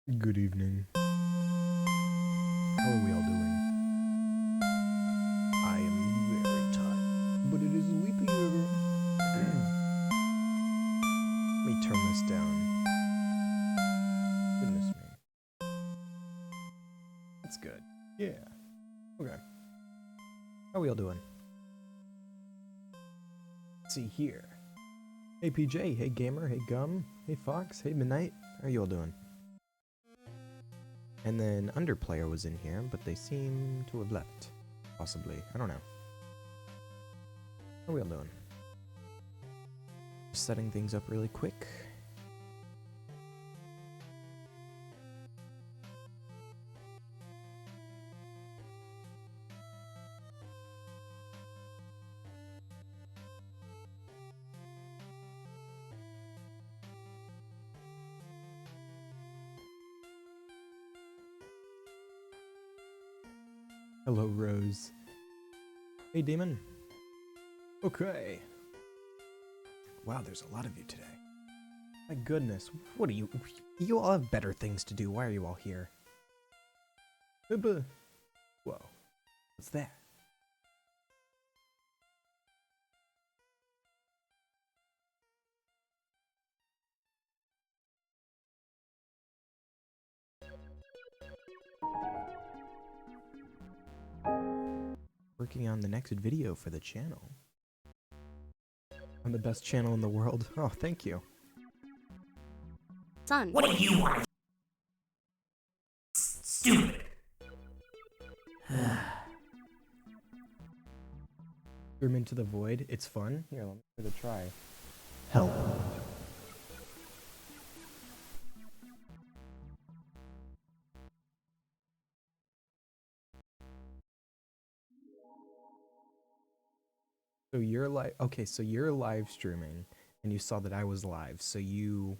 Good evening. How are we all doing? I am very tired, but it is sleepy here. Let me turn this down. Goodness me. That's good. Yeah. Okay. How are we all doing? Let's see here. Hey PJ, hey Gamer, hey Gum, hey Fox, hey Midnight. How are you all doing? And then Underplayer was in here, but they seem to have left. Possibly. I don't know. How are we all doing? Just setting things up really quick. Hello, Rose. Hey, Demon. Okay. Wow, there's a lot of you today. My goodness, what are you? You all have better things to do. Why are you all here? Whoa, what's that? Working on the next video for the channel. I'm the best channel in the world. Oh, thank you. Son. What do you want? Stupid. Scream into the void. It's fun. Here, let me give it a try. Help. So you're okay, so you're live streaming and you saw that I was live. So you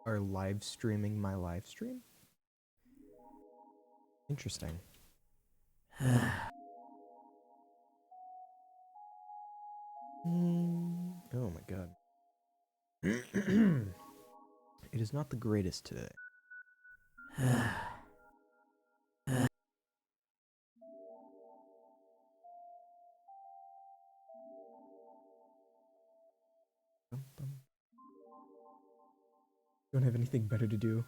are live streaming my live stream? Interesting. Oh my god. It is not the greatest today. Don't have anything better to do.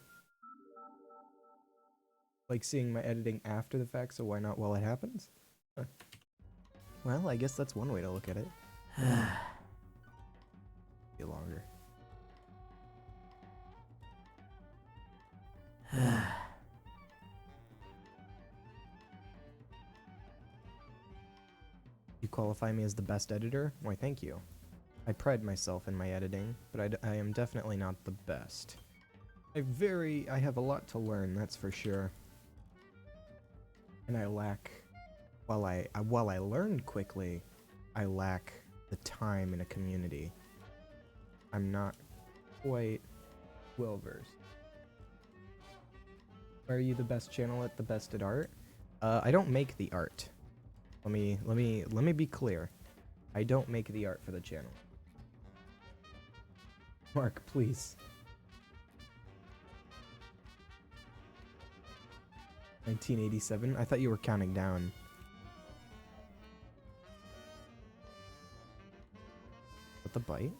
Like seeing my editing after the fact, so why not while it happens? Huh. Well, I guess that's one way to look at it. Be longer. You qualify me as the best editor? Why, thank you. I pride myself in my editing, but I am definitely not the best. I have a lot to learn, that's for sure. And I lack, while I learn quickly, I lack the time in a community. I'm not quite well versed. Are you the best channel at the best at art? I don't make the art. Let me be clear. I don't make the art for the channel. Mark, please. 1987? I thought you were counting down. What, the bite?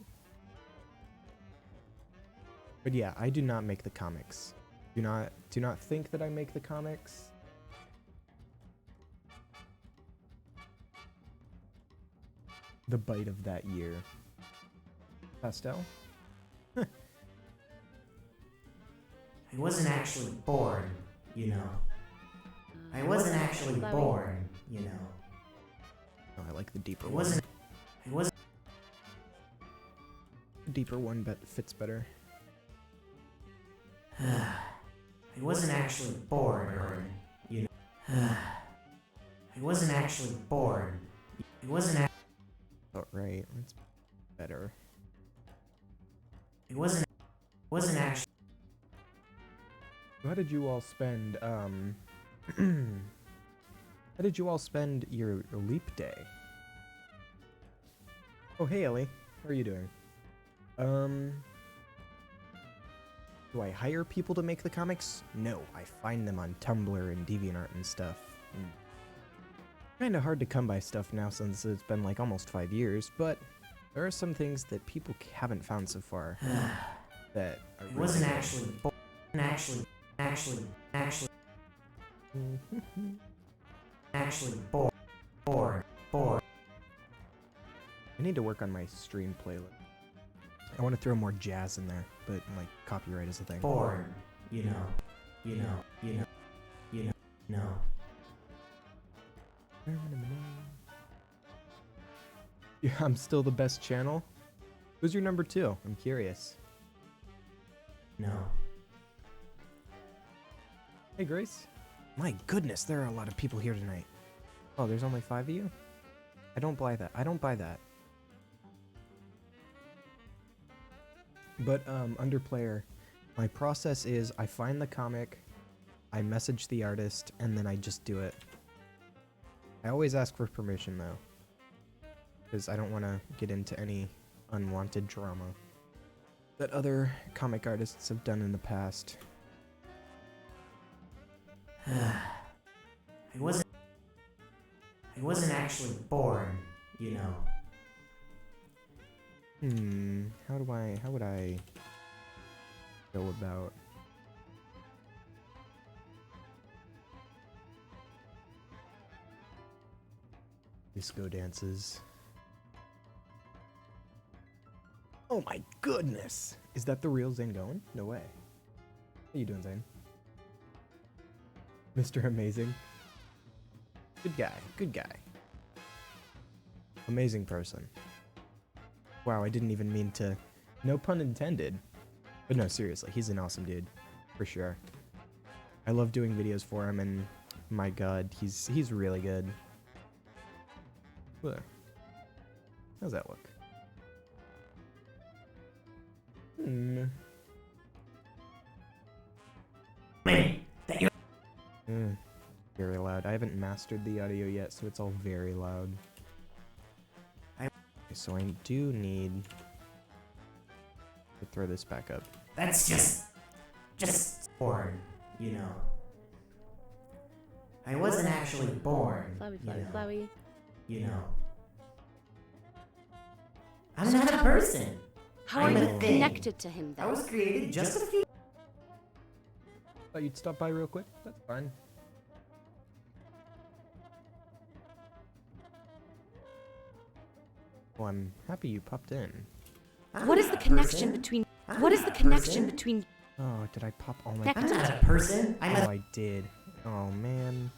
But yeah, I do not make the comics. Do not think that I make the comics. The bite of that year. Pastel? I wasn't actually born, you know. I wasn't actually born, you know. Oh, I like the deeper I one. wasn't. I wasn't. The deeper one fits better. I wasn't actually born, you know. I wasn't actually born. I wasn't. Oh, right. That's better. I wasn't actually. How did you all spend, how did you all spend your leap day? Oh, hey, Ellie. How are you doing? Do I hire people to make the comics? No, I find them on Tumblr and DeviantArt and stuff. Kinda hard to come by stuff now since it's been like almost 5 years, but there are some things that people haven't found so far that are It wasn't actually born. Actually born. I need to work on my stream playlist. I want to throw more jazz in there, but like copyright is a thing. Born. You know. Yeah, I'm still the best channel. Who's your number 2? I'm curious. No. Hey, Grace. My goodness, there are a lot of people here tonight. Oh, there's only 5 of you? I don't buy that. I don't buy that. But, Underplayer, my process is I find the comic, I message the artist, and then I just do it. I always ask for permission, though. Because I don't want to get into any unwanted drama that other comic artists have done in the past. I wasn't actually born, you know. How would I go about... disco dances? Oh my goodness! Is that the real Zane going? No way. How you doing, Zane? Mr. Amazing? Good guy, good guy. Amazing person. Wow, I didn't even mean to... No pun intended. But no, seriously, he's an awesome dude. For sure. I love doing videos for him, and my god, he's really good. Look. How's that look? Very loud. I haven't mastered the audio yet, so it's all very loud. So I do need to throw this back up. That's just born, you know. I wasn't actually born. Flowey. You know. I'm not a person. How are I'm you a thing. connected to him I then? was created just a few. Thought you'd stop by real quick? That's fine. Well, I'm happy you popped in. What is the connection between? What is the connection between? Oh, did I pop all my... Connected. I'm not a person. I'm Oh, a. I did. Oh, man.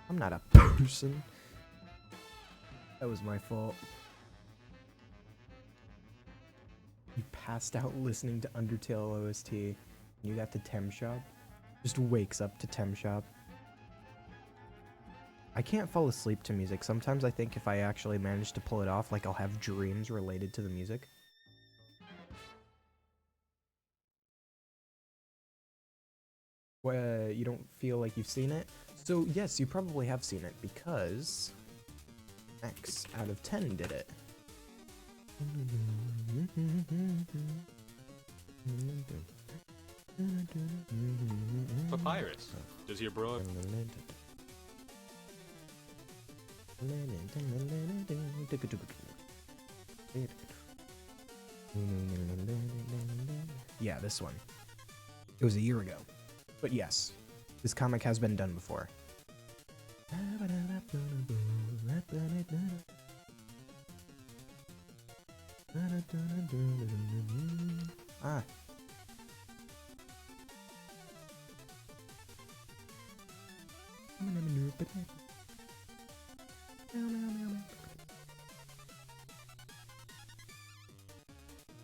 I'm not a person. That was my fault. You passed out listening to Undertale OST. You got to Tem Shop. Just wakes up to Tem Shop. I can't fall asleep to music. Sometimes I think if I actually manage to pull it off, like I'll have dreams related to the music. You don't feel like you've seen it? So yes, you probably have seen it because X out of 10 did it. Papyrus, does your bro... Yeah, this one. It was a year ago. But yes, this comic has been done before. Ah.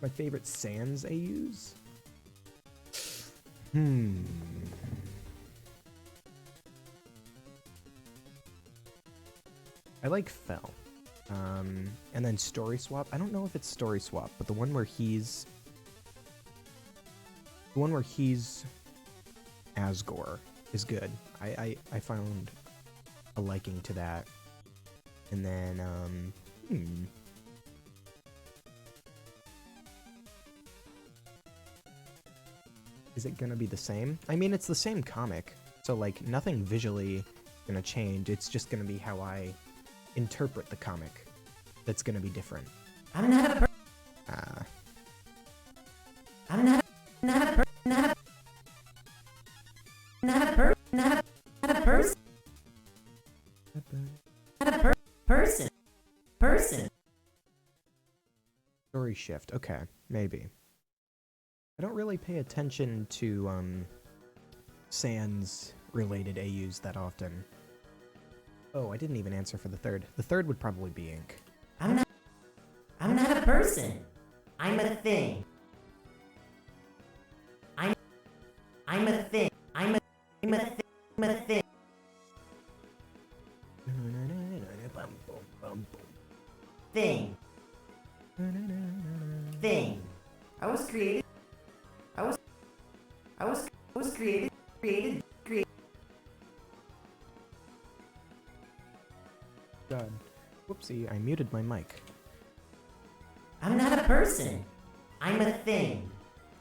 My favorite Sans AUs? I like Fell. And then Story Swap. I don't know if it's Story Swap, but the one where he's Asgore is good. I found a liking to that. And then Is it gonna be the same? I mean, it's the same comic, so like nothing visually gonna change. It's just gonna be how I interpret the comic that's gonna be different. I'm not a per- Ah. I'm not a, not a per- not a not a per- not a not a person not a person person. Story shift. Okay, maybe. I don't really pay attention to Sans related AUs that often. Oh, I didn't even answer for the third. The third would probably be Ink. I'm not a person. I'm a thing. I'm a thing. I'm a thing. I'm a thing. Thing. Thing. I was created. I was created. God. Whoopsie, I muted my mic. I'm not a person. I'm a thing.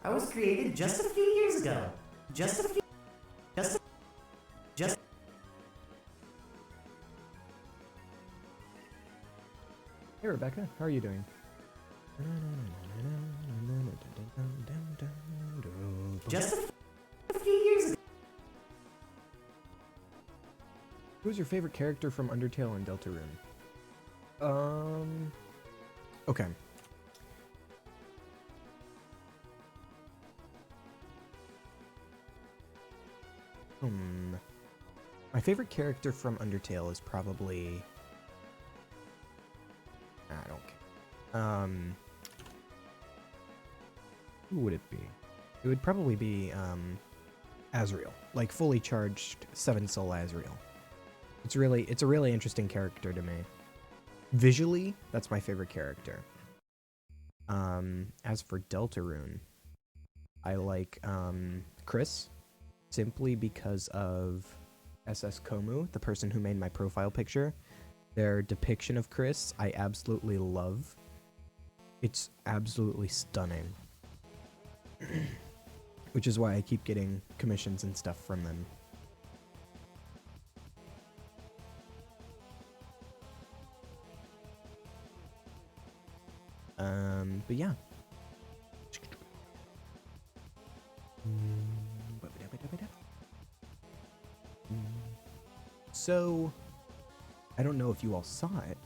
I was created just a few years ago. Just. Hey Rebecca, how are you doing? Just a few years ago. Who's your favorite character from Undertale and Deltarune? Okay. My favorite character from Undertale is probably... I don't care. Who would it be? It would probably be, Azriel. Like, fully charged 7 Soul Azriel. It's a really interesting character to me. Visually, that's my favorite character. As for Deltarune, I like, Chris, simply because of SS Komu, the person who made my profile picture. Their depiction of Chris, I absolutely love. It's absolutely stunning. Which is why I keep getting commissions and stuff from them. But yeah. So, I don't know if you all saw it.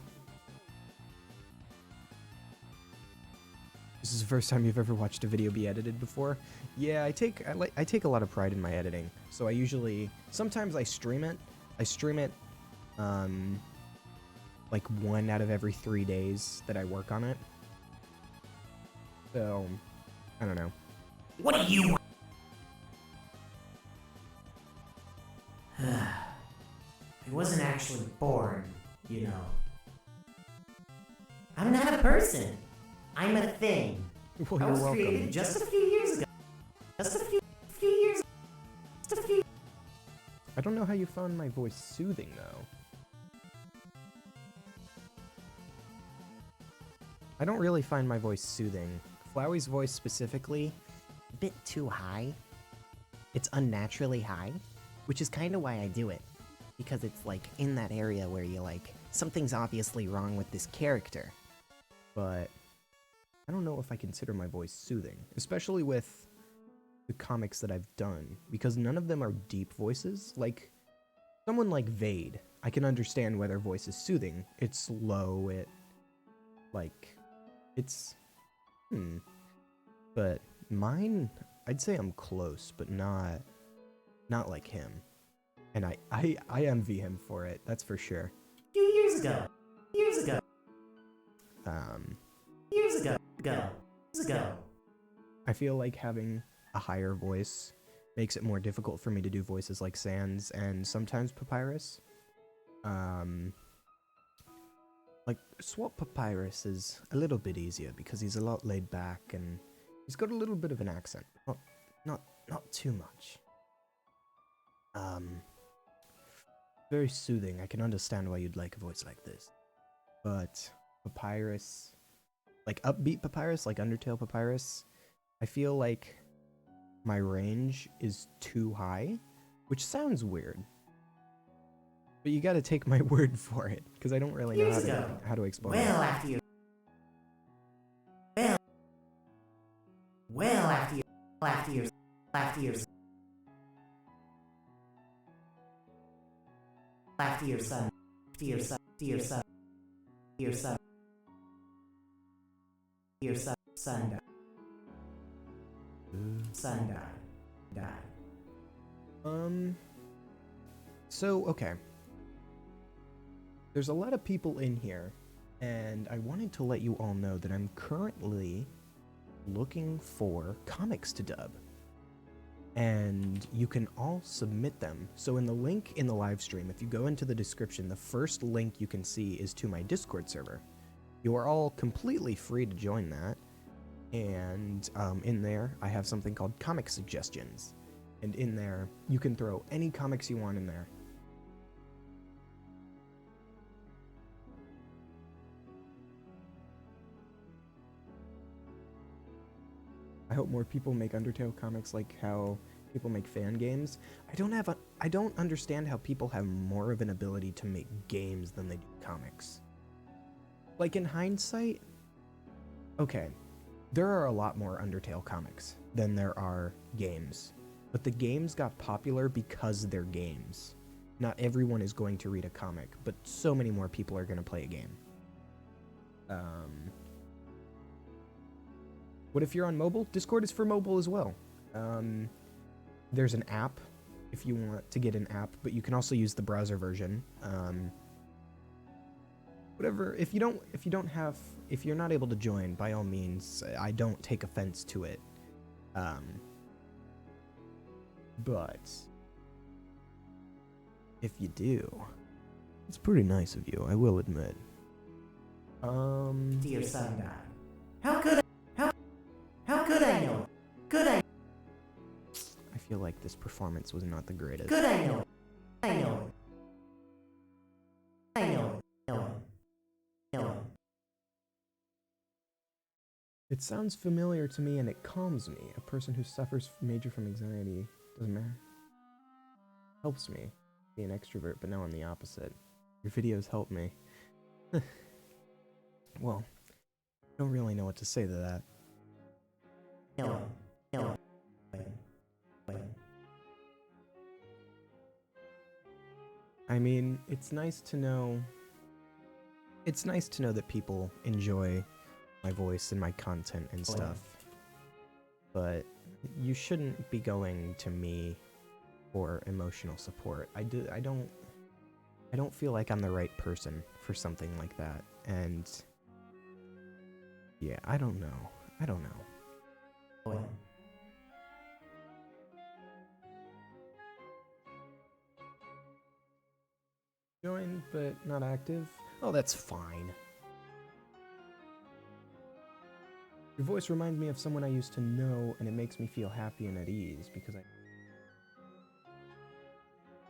This is the first time you've ever watched a video be edited before. Yeah, I take a lot of pride in my editing. So I usually, sometimes I stream it. I stream it, like 1 out of every 3 days that I work on it. So, I don't know. What do you want? I wasn't actually born, you know. I'm not a person. I'm a thing. Well, I you're was welcome. created just a few years ago. Just a few years. Just a few. I don't know how you found my voice soothing, though. I don't really find my voice soothing. Flowey's voice specifically, A bit too high. It's unnaturally high, which is kind of why I do it. Because it's like in that area where you're like, something's obviously wrong with this character. but I don't know if I consider my voice soothing, especially with the comics that I've done, because none of them are deep voices. Like, someone like Vade, I can understand why their voice is soothing. It's low, it's... But mine, I'd say I'm close, but not like him. And I envy him for it, that's for sure. Few years ago. Years ago. Years ago. I feel like having a higher voice makes it more difficult for me to do voices like Sans and sometimes Papyrus. Like, Swap Papyrus is a little bit easier because he's a lot laid back and he's got a little bit of an accent. Not too much. Very soothing. I can understand why you'd like a voice like this. But Papyrus, like upbeat Papyrus, like Undertale Papyrus, I feel like my range is too high, which sounds weird. But you gotta take my word for it, because I don't really know Years ago. how to explain Well it. after your well after your after your after your after your son to your son to your son your son your son died. Son died. So, okay. There's a lot of people in here, and I wanted to let you all know that I'm currently looking for comics to dub. And you can all submit them. So in the link in the live stream, if you go into the description, the first link you can see is to my Discord server. You are all completely free to join that. And in there, I have something called comic suggestions. And in there, you can throw any comics you want in there. I hope more people make Undertale comics like how people make fan games. I don't understand how people have more of an ability to make games than they do comics. Like in hindsight, okay, there are a lot more Undertale comics than there are games. But the games got popular because they're games. Not everyone is going to read a comic, but so many more people are going to play a game. What if you're on mobile? Discord is for mobile as well. There's an app if you want to get an app, but you can also use the browser version. Whatever. If you're not able to join, by all means, I don't take offense to it. But if you do, it's pretty nice of you, I will admit. Dear son died. How could I know? I feel like this performance was not the greatest. I know. It sounds familiar to me and it calms me. A person who suffers major from anxiety, doesn't matter. Helps me be an extrovert, but now I'm the opposite. Your videos help me. Well, I don't really know what to say to that. No. I mean, it's nice to know that people enjoy my voice and my content and stuff. But you shouldn't be going to me for emotional support. I don't feel like I'm the right person for something like that. And yeah, I don't know. Joined but not active? Oh, that's fine. Your voice reminds me of someone I used to know, and it makes me feel happy and at ease because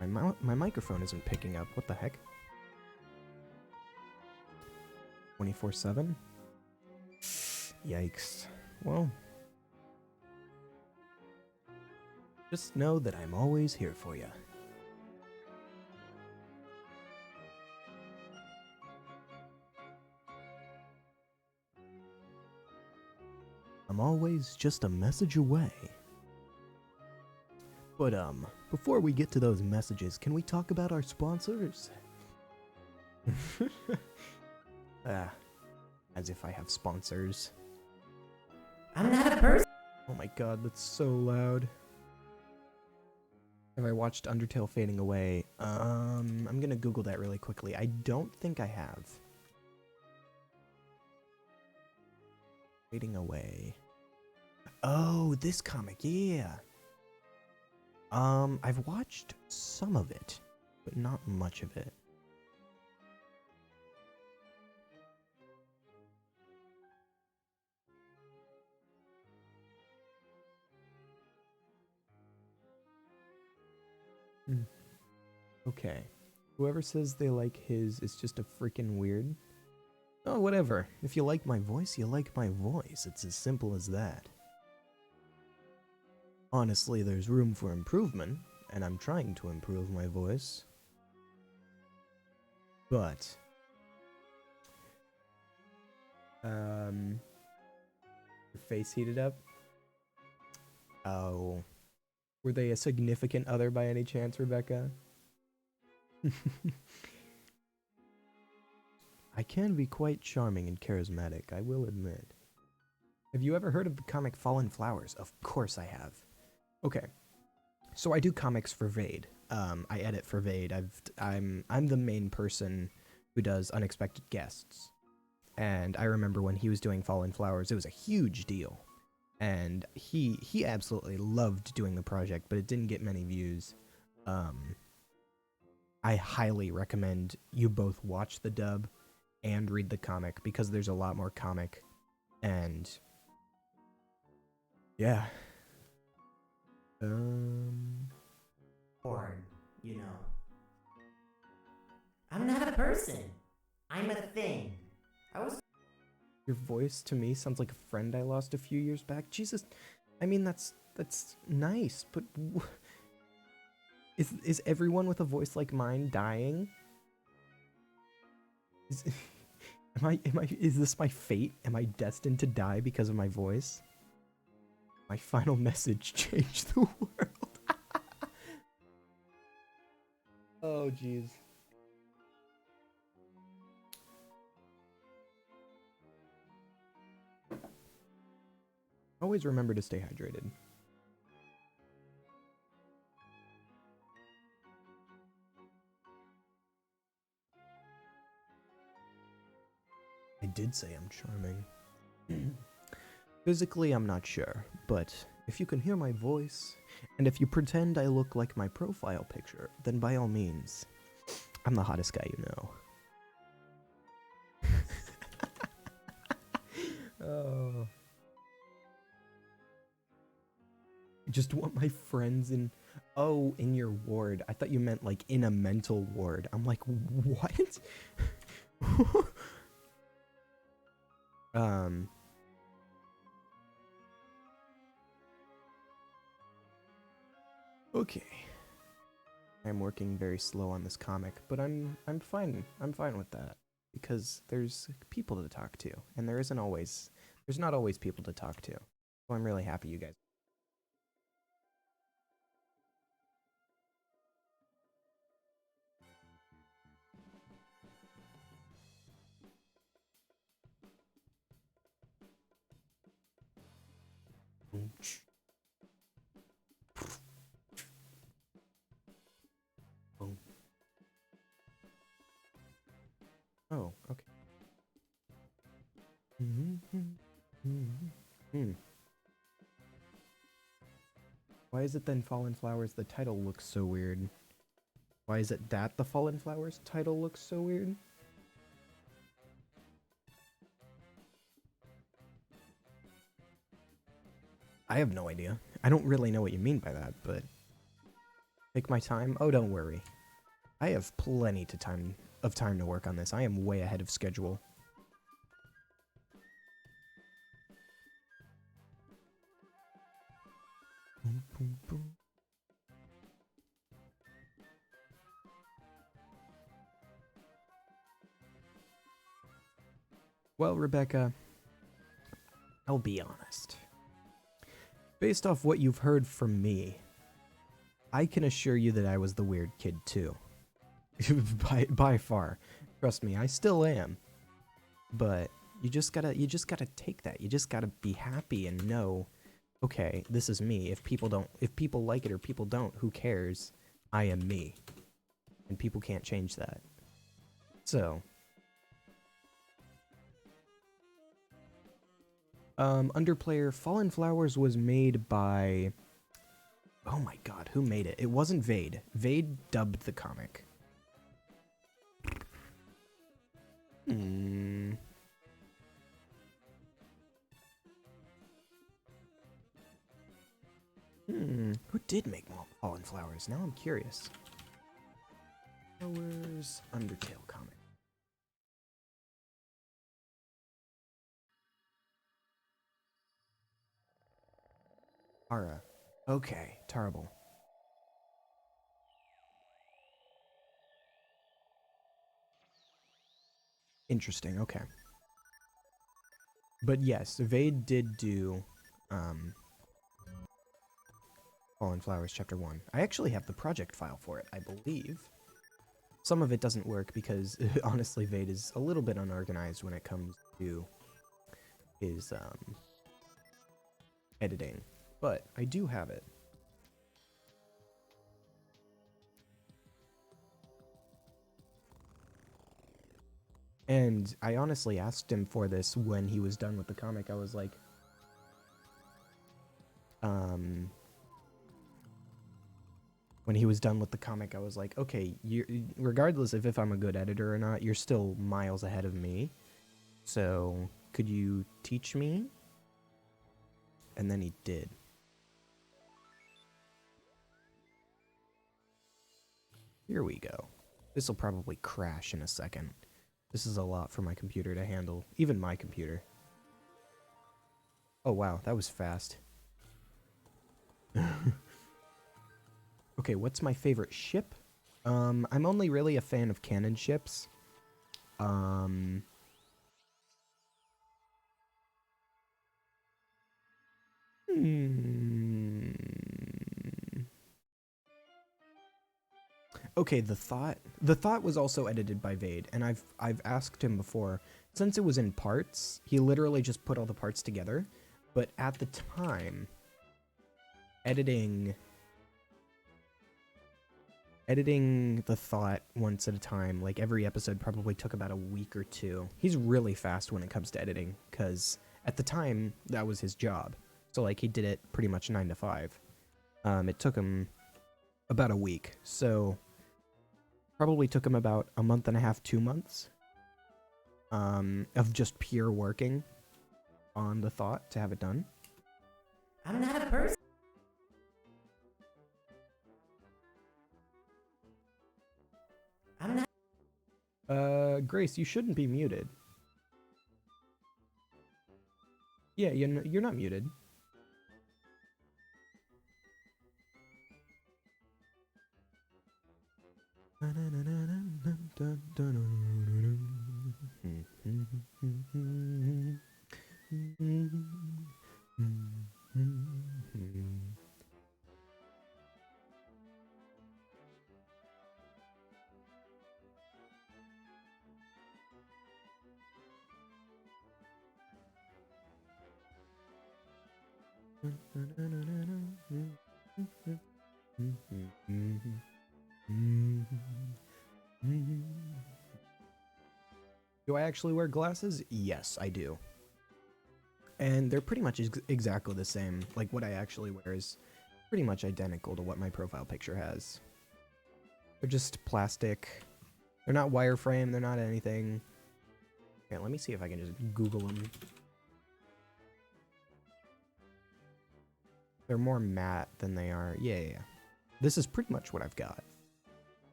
my microphone isn't picking up. What the heck? 24/7? Yikes. Well, just know that I'm always here for you. I'm always just a message away. But before we get to those messages, can we talk about our sponsors? As if I have sponsors. I'm not a person. Oh my god, that's so loud. Have I watched Undertale Fading Away? I'm gonna Google that really quickly. I don't think I have. Fading Away. Oh, this comic, yeah. I've watched some of it, but not much of it. Okay. Whoever says they like his is just a freaking weird. Oh, whatever. If you like my voice, you like my voice. It's as simple as that. Honestly, there's room for improvement, and I'm trying to improve my voice. But, your face heated up? Oh. Were they a significant other by any chance, Rebecca? I can be quite charming and charismatic, I will admit. Have you ever heard of the comic Fallen Flowers? Of course I have. Okay. So I do comics for Vade. I edit for Vade. I'm the main person who does unexpected guests. And I remember when he was doing Fallen Flowers, it was a huge deal. And he absolutely loved doing the project, but it didn't get many views. I highly recommend you both watch the dub and read the comic because there's a lot more comic. And yeah. Born, you know. I'm not a person. I'm a thing. Your voice to me sounds like a friend I lost a few years back. Jesus, I mean that's nice, but is everyone with a voice like mine dying? Is this my fate? Am I destined to die because of my voice? My final message changed the world. Oh jeez. Always remember to stay hydrated. I did say I'm charming. Physically, I'm not sure, but if you can hear my voice, and if you pretend I look like my profile picture, then by all means, I'm the hottest guy you know. Oh. Just want my friends in... Oh, in your ward. I thought you meant, like, in a mental ward. I'm like, what? Okay. I'm working very slow on this comic, but I'm fine. I'm fine with that. Because there's people to talk to, and there's not always people to talk to. So I'm really happy you guys. Oh, okay. Why is it then Fallen Flowers? The title looks so weird. Why is it that the Fallen Flowers title looks so weird? I have no idea. I don't really know what you mean by that, but... Take my time? Oh, don't worry. I have plenty of time to work on this. I am way ahead of schedule. Boom, boom, boom. Well, Rebecca, I'll be honest. Based off what you've heard from me, I can assure you that I was the weird kid too. by far. Trust me, I still am. But you just gotta take that. You just gotta be happy and know, okay, this is me. If people like it or people don't, who cares? I am me. And people can't change that. So, Underplayer Fallen Flowers was made by... Oh my god, who made it? It wasn't Vade. Vade dubbed the comic. Who did make Fallen Flowers? Now I'm curious. Flowers Undertale comic. Ara. Okay, terrible. Interesting, okay. But yes, Vade did do Fallen Flowers Chapter 1. I actually have the project file for it, I believe. Some of it doesn't work because, honestly, Vade is a little bit unorganized when it comes to his editing. But I do have it. And I honestly asked him for this when he was done with the comic. I was like, when he was done with the comic, I was like, okay, regardless of if I'm a good editor or not, you're still miles ahead of me. So, could you teach me? And then he did. Here we go. This will probably crash in a second. This is a lot for my computer to handle, even my computer. Oh wow, that was fast. Okay, what's my favorite ship? I'm only really a fan of cannon ships. Okay, the thought was also edited by Vade, and I've asked him before. Since it was in parts, he literally just put all the parts together. But at the time, editing the thought once at a time, like every episode probably took about a week or two. He's really fast when it comes to editing, because at the time, that was his job. So like he did it pretty much 9 to 5. It took him about a week, so probably took him about a month and a half, 2 months of just pure working on the thought to have it done. I'm not a person. I'm not. Grace, you shouldn't be muted. Yeah, you're not muted. Do I actually wear glasses? Yes, I do. And they're pretty much exactly the same. Like, what I actually wear is pretty much identical to what my profile picture has. They're just plastic. They're not wireframe. They're not anything. Okay, let me see if I can just Google them. They're more matte than they are. Yeah. This is pretty much what I've got.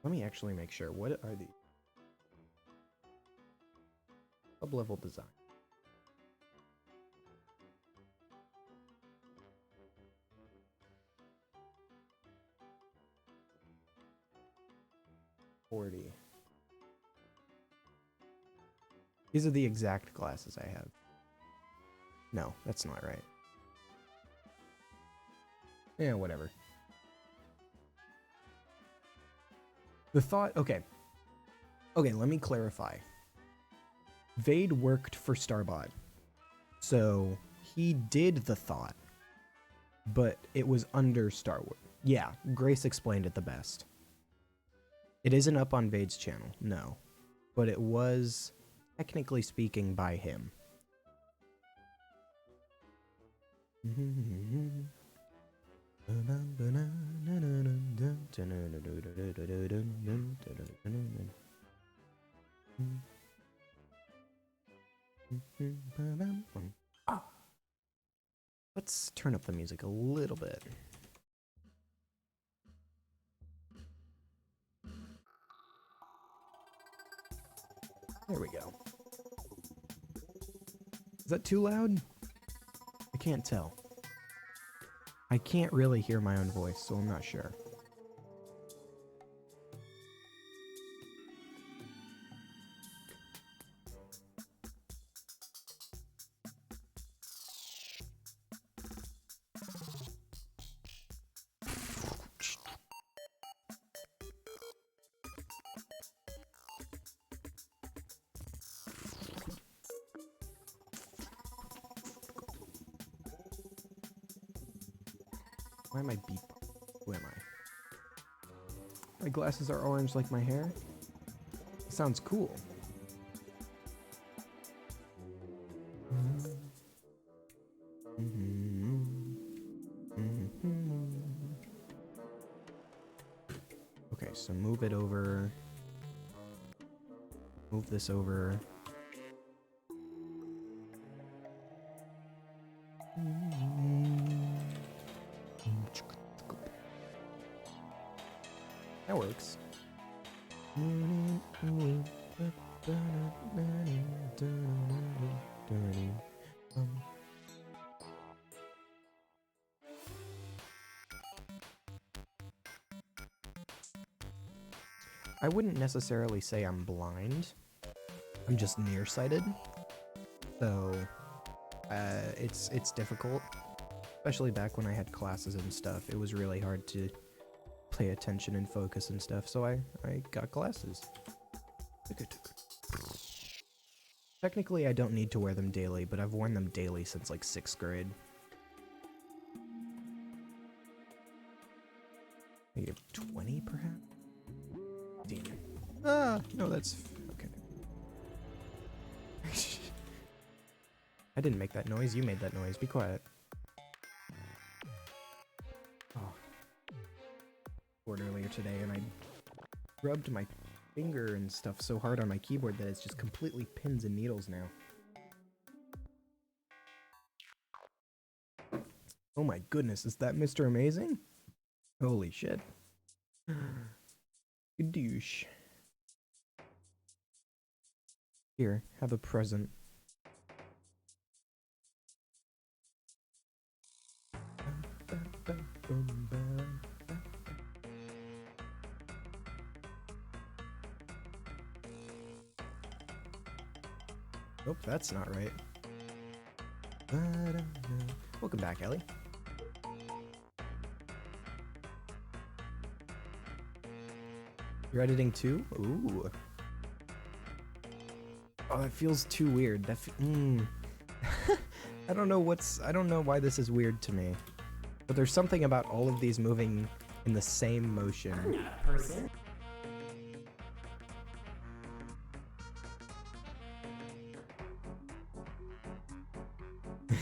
Let me actually make sure. What are these? Sub-level design. $40. These are the exact glasses I have. No, that's not right. Yeah, whatever. The thought, okay, let me clarify. Vade worked for Starbot, so he did the thought, but it was under Star Wars. Yeah, Grace explained it the best. It isn't up on Vade's channel, no, but it was, technically speaking, by him. Let's turn up the music a little bit. There we go. Is that too loud? I can't tell. I can't really hear my own voice, so I'm not sure. Why am I beep? Who am I? My glasses are orange like my hair? Sounds cool. Okay, so move it over. Move this over. That works. I wouldn't necessarily say I'm blind. I'm just nearsighted. So, it's difficult. Especially back when I had classes and stuff. It was really hard to pay attention and focus and stuff, so I got glasses. Technically, I don't need to wear them daily, but I've worn them daily since like 6th grade. Maybe 20, perhaps? Damn. Ah, no, that's... okay. I didn't make that noise, you made that noise. Be quiet. Oh. Bored earlier today, and I rubbed my finger and stuff so hard on my keyboard that it's just completely pins and needles now. Oh my goodness, is that Mr. Amazing? Holy shit. Douche. Here, have a present. Nope, that's not right. Welcome back, Ellie. You're editing too? Ooh. Oh, that feels too weird. That I don't know why this is weird to me. But there's something about all of these moving in the same motion. I'm not a person.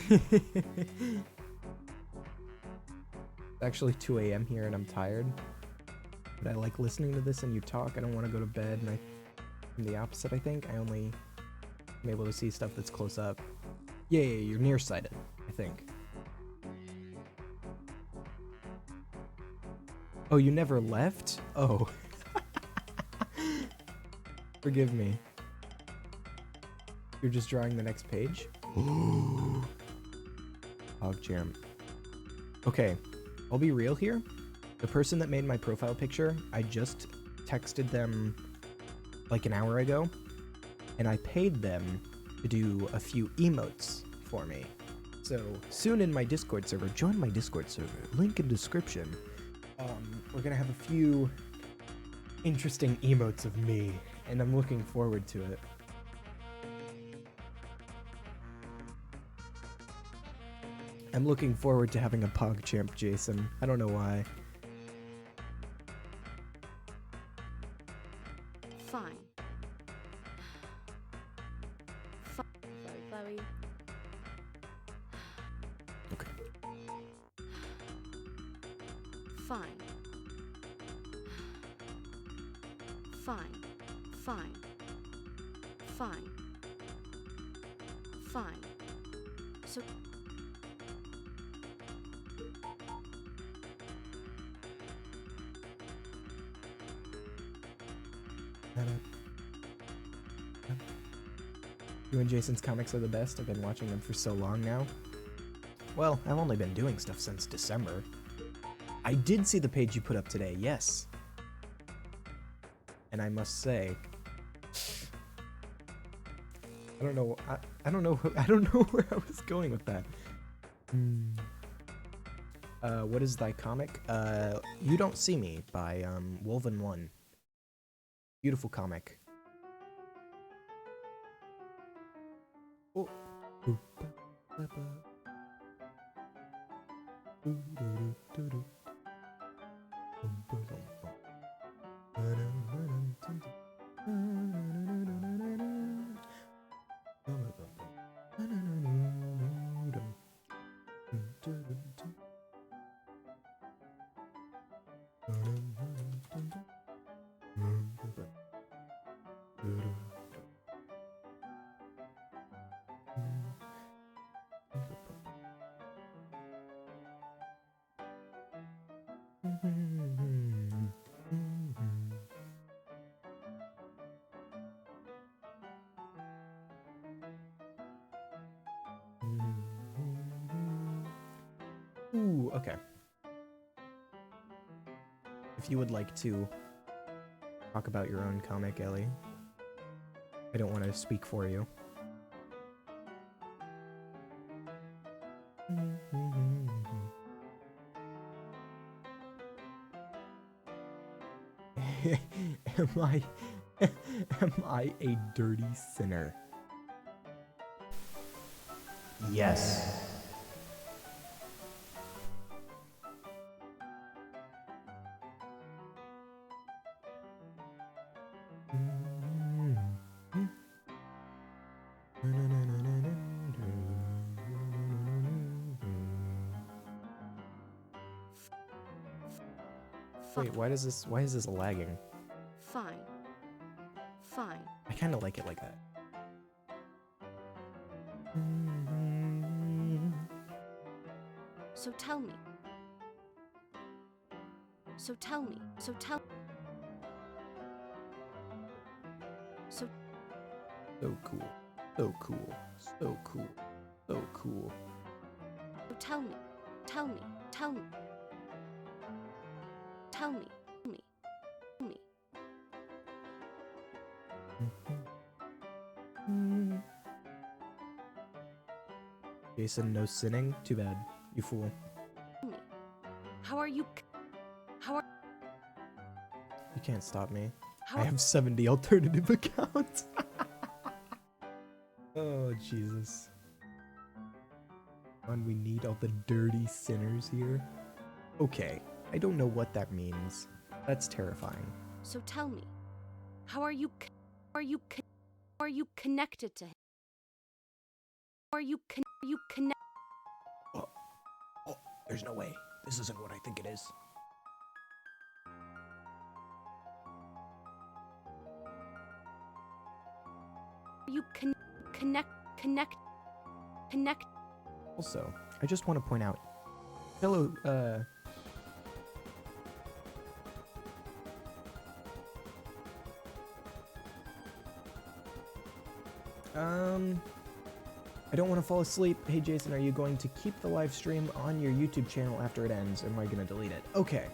It's actually 2 a.m. here and I'm tired. But I like listening to this and you talk. I don't want to go to bed, and I'm the opposite, I think. I only am able to see stuff that's close up. Yeah, you're nearsighted, I think. Oh, you never left? Oh. Forgive me. You're just drawing the next page? PogChamp. Okay, I'll be real here. The person that made my profile picture, I just texted them like an hour ago, and I paid them to do a few emotes for me. So soon in my Discord server, join my Discord server, link in description. We're gonna have a few interesting emotes of me, and I'm looking forward to it. I'm looking forward to having a PogChamp Jason. I don't know why. Fine. Sorry, Chloe. Okay. Fine. Fine. Fine. Fine. Fine. So... You and Jason's comics are the best. I've been watching them for so long now. Well, I've only been doing stuff since December. I did see the page you put up today, yes. And I must say, I don't know. I don't know. I don't know where I was going with that. What is thy comic? You Don't See Me by Wolven One. Beautiful comic. Oh. Ooh, okay. If you would like to talk about your own comic, Ellie, I don't want to speak for you. Am I a dirty sinner? Yes. Wait, why is this lagging? Fine. Fine. I kind of like it like that. So tell me. So tell me. So tell. So So cool. So cool. So cool. So cool. tell me. Tell me. Tell me. Tell me. Tell me. Tell me. Jason, no sinning? Too bad. You fool. Tell me. How are you? How are? You can't stop me. How I have 70 alternative accounts. Oh, Jesus. And we need all the dirty sinners here. Okay, I don't know what that means. That's terrifying. So tell me. How are you? Are you? Are you connected to him? Are you? Are you connected? Oh, there's no way. This isn't what I think it is. Are you connect? Also, I just want to point out, hello, I don't want to fall asleep. Hey Jason, are you going to keep the live stream on your YouTube channel after it ends, or am I going to delete it? Okay.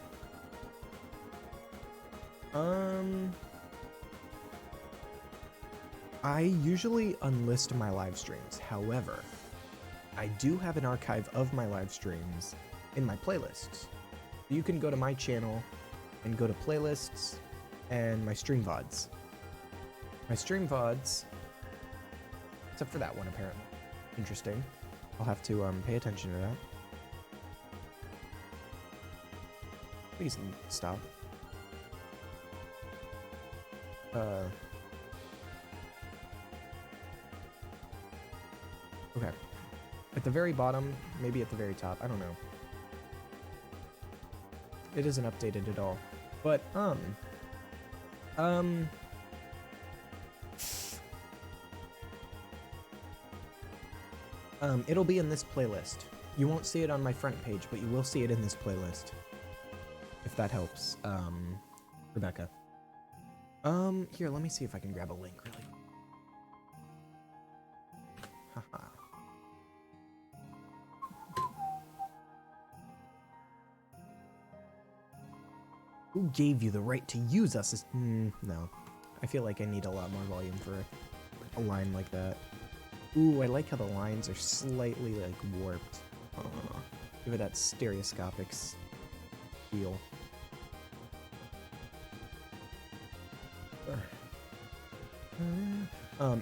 I usually unlist my live streams. However, I do have an archive of my live streams in my playlists. You can go to my channel and go to playlists and my stream VODs. My stream VODs, except for that one apparently. Interesting. I'll have to pay attention to that. Please stop. Okay. At the very bottom, maybe at the very top, I don't know. It isn't updated at all. But, it'll be in this playlist. You won't see it on my front page, but you will see it in this playlist. If that helps, Rebecca. Here, let me see if I can grab a link really. Haha. Who gave you the right to use us as... no. I feel like I need a lot more volume for a line like that. Ooh, I like how the lines are slightly, like, warped. Give it that stereoscopic feel.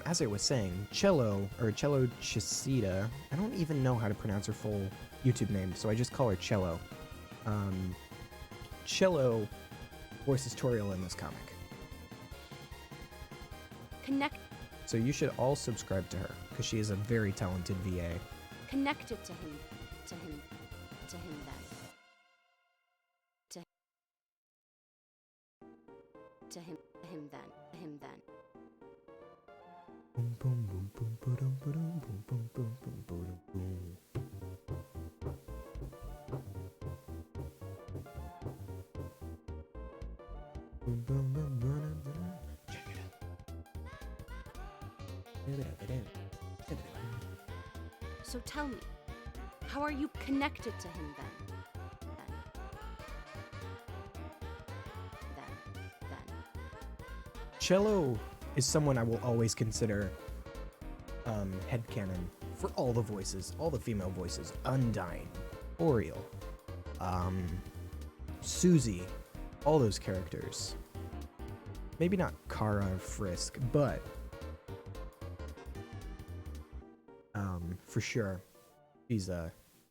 As I was saying, Cello Chisita, I don't even know how to pronounce her full YouTube name, so I just call her Cello. Cello voices Toriel in this comic. Connect So you should all subscribe to her, because she is a very talented VA. connected to him. To him. To him then. To him. To him then. To him then. Boom, boom, boom, boom, ba-dum, ba-dum, boom, boom, boom, boom, ba-dum, boom. Boom, boom, boom, ba-dum, ba-dum. Check it out. So tell me, how are you connected to him then? Then. Cello is someone I will always consider headcanon for all the voices, all the female voices. Undyne, Oriel, Susie, all those characters. Maybe not Kara or Frisk, but for sure, she's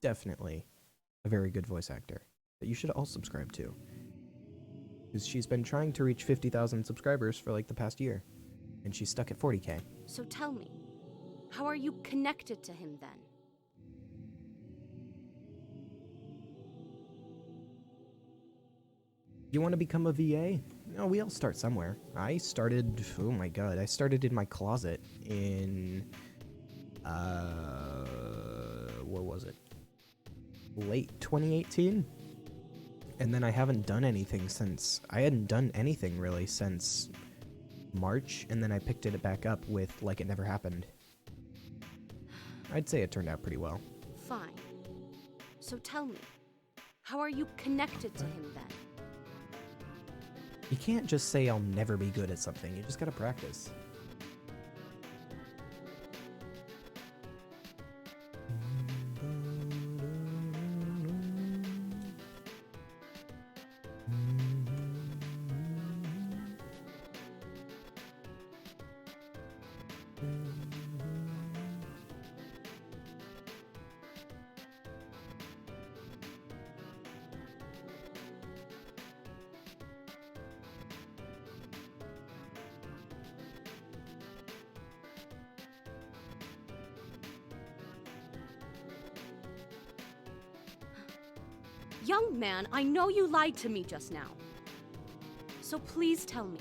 definitely a very good voice actor that you should all subscribe to. Because she's been trying to reach 50,000 subscribers for like the past year, and she's stuck at 40K. So tell me, how are you connected to him then? You want to become a VA? No, we all start somewhere. I started, oh my god, I started in my closet in, what was it? Late 2018? And then I haven't done anything since, I hadn't done anything really since March, and then I picked it back up with Like It Never Happened. I'd say it turned out pretty well. Fine. So tell me, how are you connected to him then? You can't just say I'll never be good at something, you just gotta practice. Young man, I know you lied to me just now. So please tell me.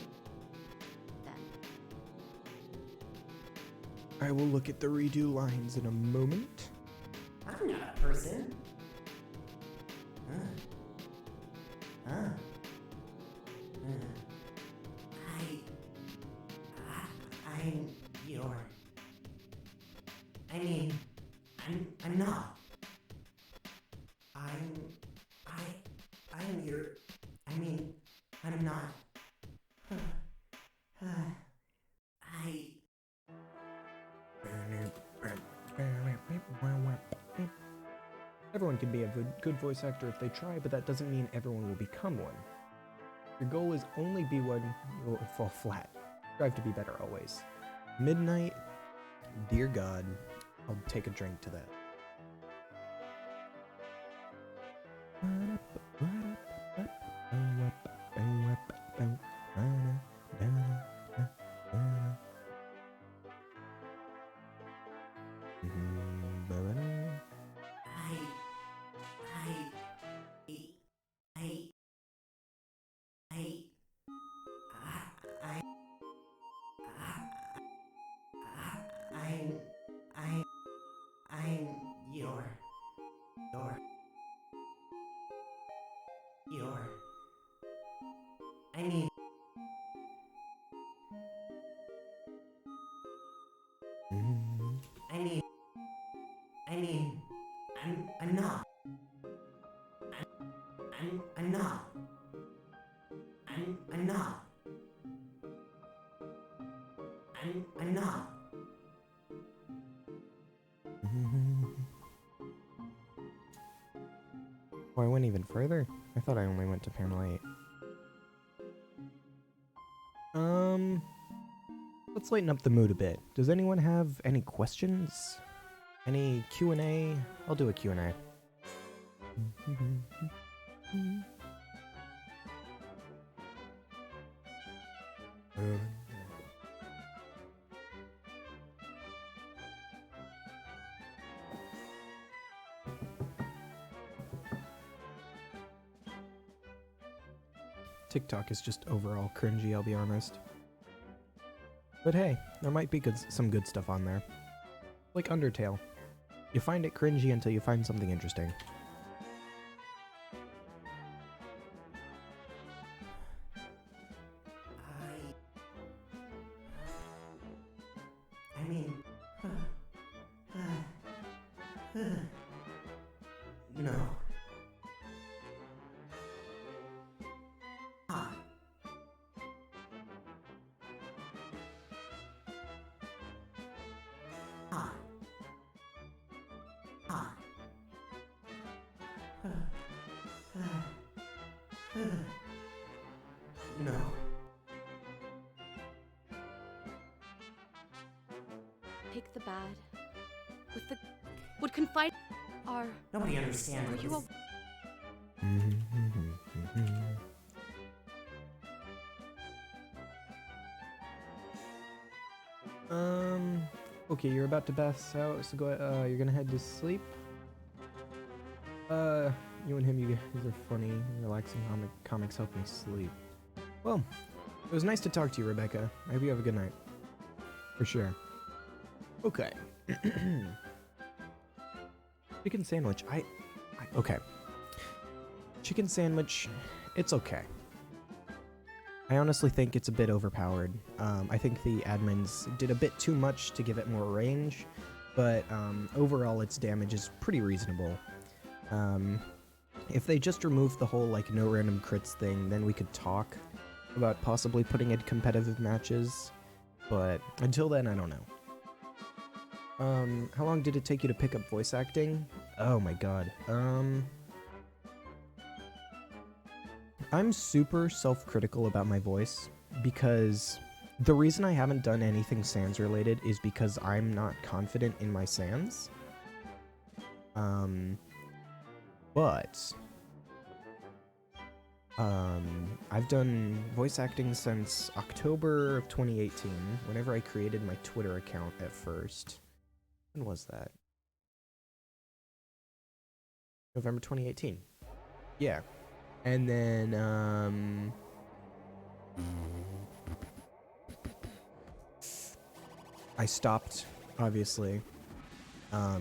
Then. I will look at the redo lines in a moment. I'm not a person. I'm your... I'm not. I'm your... I'm not. Everyone can be a good voice actor if they try, but that doesn't mean everyone will become one. Your goal is only be one, you'll fall flat. Strive to be better always. Midnight, dear God, I'll take a drink to that. I'm your... I mean... I'm not. I'm not. I'm not. I'm not. Oh, I went even further? I thought I only went to panel 8. Let's lighten up the mood a bit. Does anyone have any questions? Any Q&A? I'll do a Q&A. TikTok is just overall cringy, I'll be honest. But hey, there might be some good stuff on there. Like Undertale. You find it cringy until you find something interesting. I mean, no. Hot. Hot. Hot. No. Take the bad with the would confide are Nobody understands are what you this- Okay, you're about to pass out, so you're gonna head to sleep? You and him, you guys are funny, relaxing comics help me sleep. Well, it was nice to talk to you, Rebecca. I hope you have a good night. For sure. Okay. Chicken sandwich, okay. Chicken sandwich, it's okay. I honestly think it's a bit overpowered. I think the admins did a bit too much to give it more range, but overall its damage is pretty reasonable. If they just removed the whole like no random crits thing, then we could talk about possibly putting in competitive matches, but until then, I don't know. How long did it take you to pick up voice acting? Oh my god. I'm super self-critical about my voice because the reason I haven't done anything Sans related is because I'm not confident in my Sans. But I've done voice acting since October of 2018, whenever I created my Twitter account at first. When was that? November 2018. Yeah. And then, I stopped, obviously, I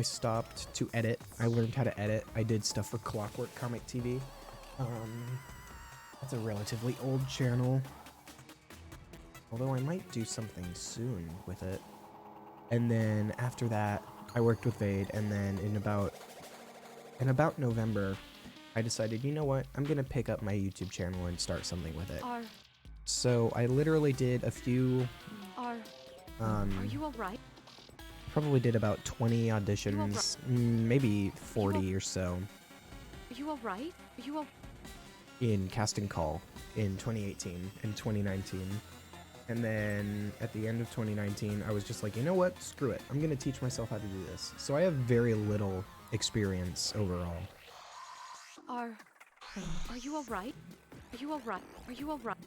stopped to edit. I learned how to edit. I did stuff for Clockwork Comic TV. It's a relatively old channel. Although I might do something soon with it. And then after that, I worked with Vade, and then in about November, I decided, you know what, I'm gonna pick up my YouTube channel and start something with it. So I literally did a few, are you alright? probably did about 20 auditions, maybe 40 or so, Are you alright? Are you in Casting Call in 2018 and 2019. And then at the end of 2019, I was just like, you know what? Screw it. I'm going to teach myself how to do this. So I have very little experience overall. Are you alright? Are you alright? Are you alright?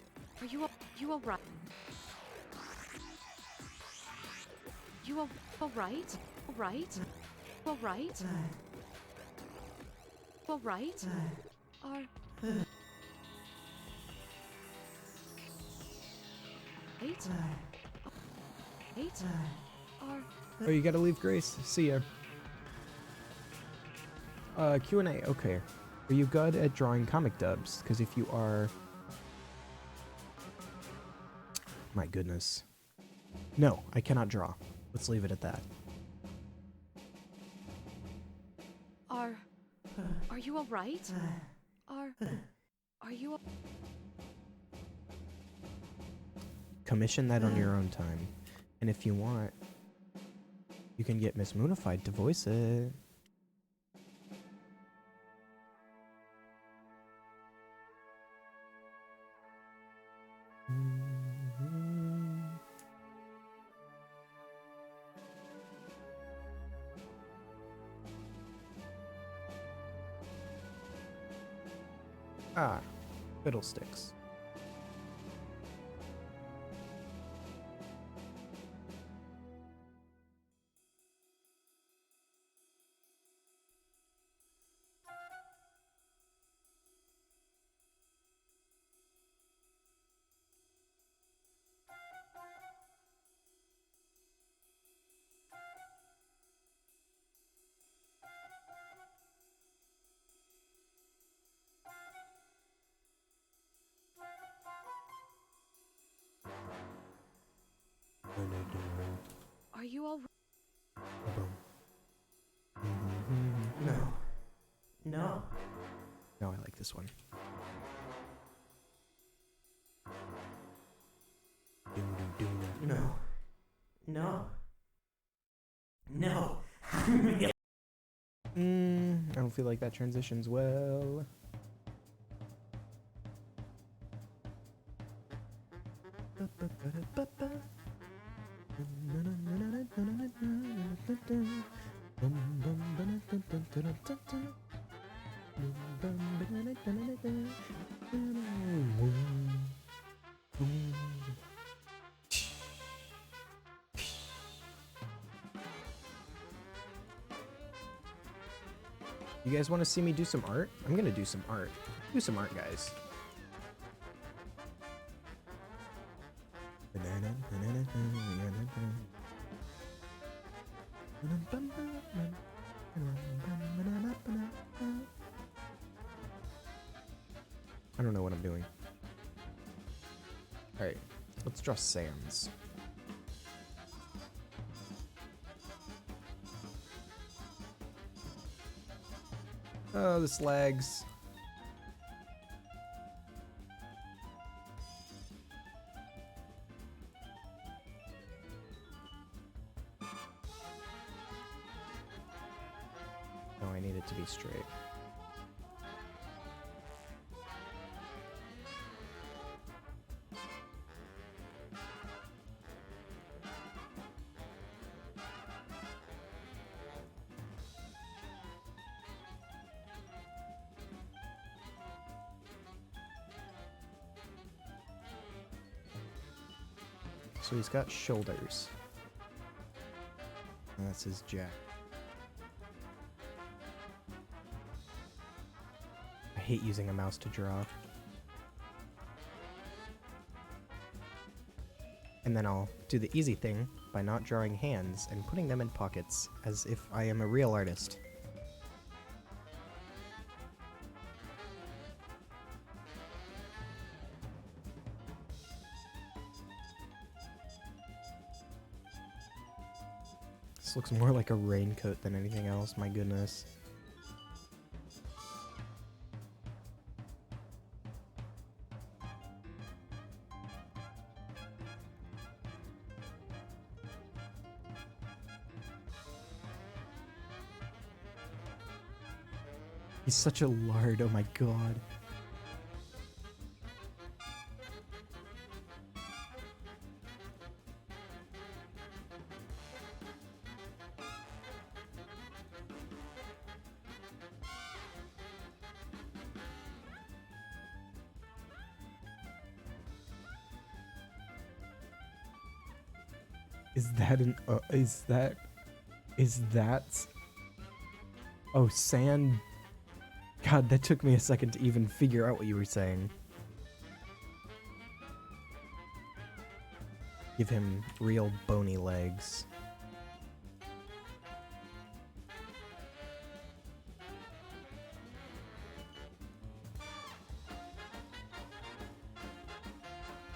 Are you alright? You alright? Alright? Alright? Alright? Are right? Right? Are Oh, you gotta leave, Grace. See ya. Q&A. Okay. Are you good at drawing comic dubs? Because if you are... My goodness. No, I cannot draw. Let's leave it at that. are Are you all right? Are you? Commission that on your own time. And if you want, you can get Miss Moonified to voice it. Ah, fiddlesticks. Are you all? No. No. No, I like this one. No. No. No. I don't feel like that transitions well. You guys want to see me do some art? I'm gonna do some art. Do some art, guys. I don't know what I'm doing. Alright, let's draw sands. Oh, this lags. No, I need it to be straight. So he's got shoulders. And that's his jack. I hate using a mouse to draw. And then I'll do the easy thing by not drawing hands and putting them in pockets as if I am a real artist. This looks more like a raincoat than anything else, my goodness. He's such a lard, oh my god. Is that, oh, sand, god, that took me a second to even figure out what you were saying. Give him real bony legs.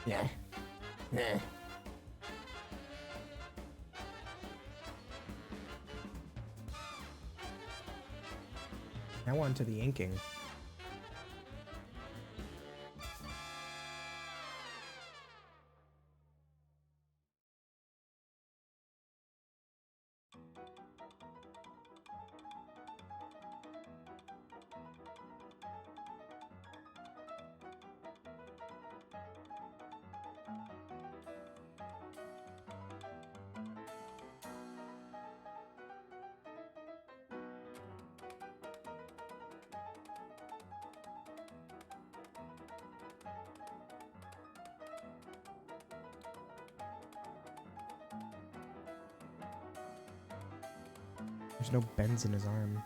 Yeah. Yeah. Now on to the inking. There's no bends in his arm.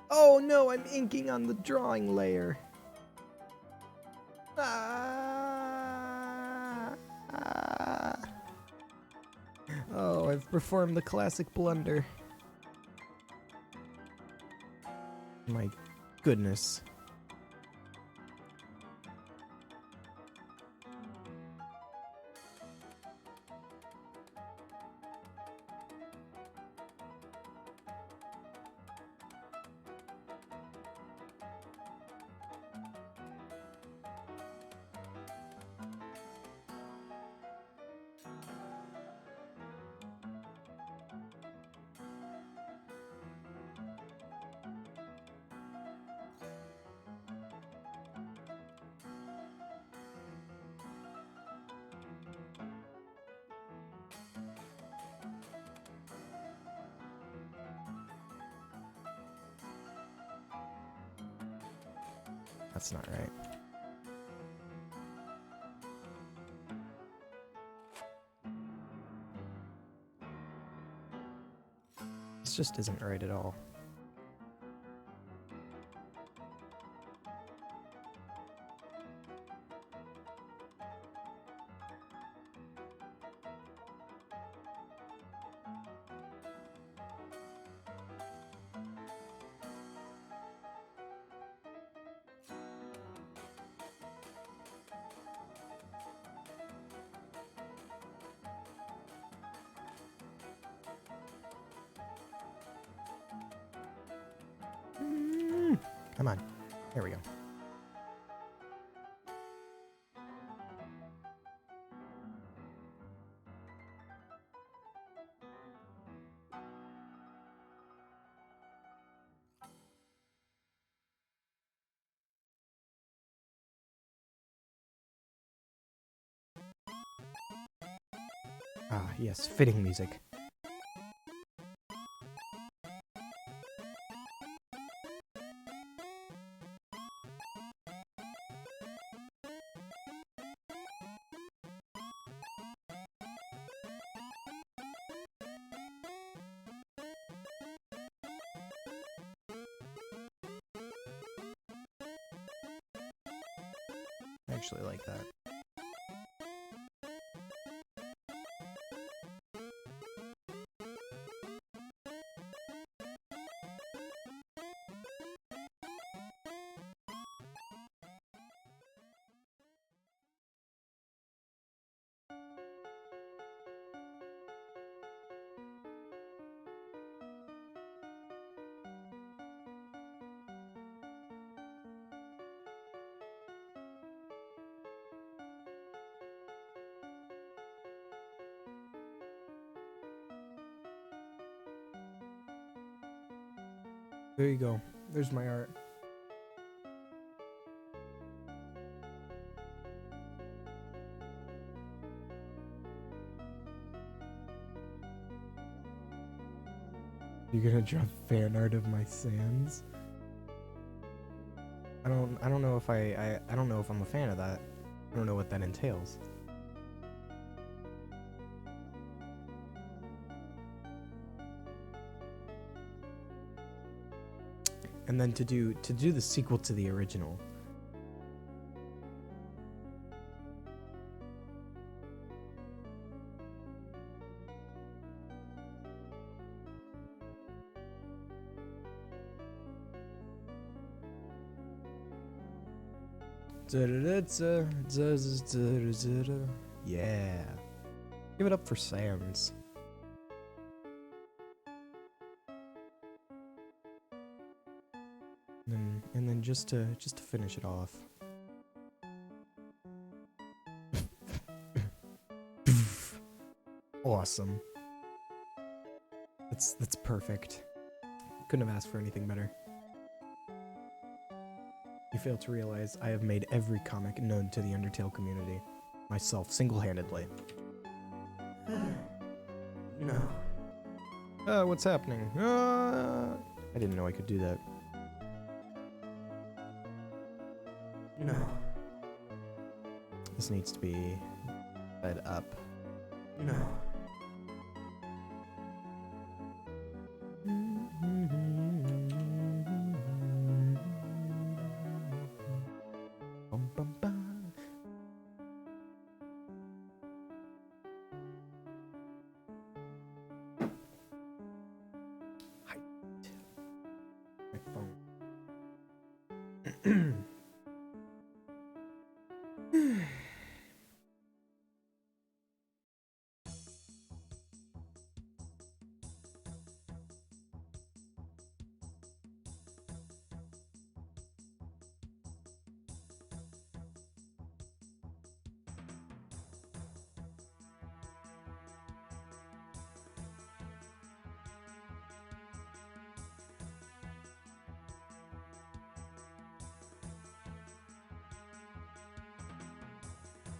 Oh no, I'm inking on the drawing layer. Ah. Oh, I've performed the classic blunder. My goodness. That's not right. This just isn't right at all. Come on. There we go. Ah, yes, fitting music. I actually like that. There you go. There's my art. You're gonna draw fan art of my sands? I don't know if I don't know if I'm a fan of that. I don't know what that entails. And then to do the sequel to the original. Yeah. Give it up for Sans. And then just to finish it off. Awesome. That's perfect. Couldn't have asked for anything better. You fail to realize I have made every comic known to the Undertale community. Myself, single-handedly. No. What's happening? I didn't know I could do that. No. This needs to be sped up. No. Bum, bum, bum. Hi. My phone.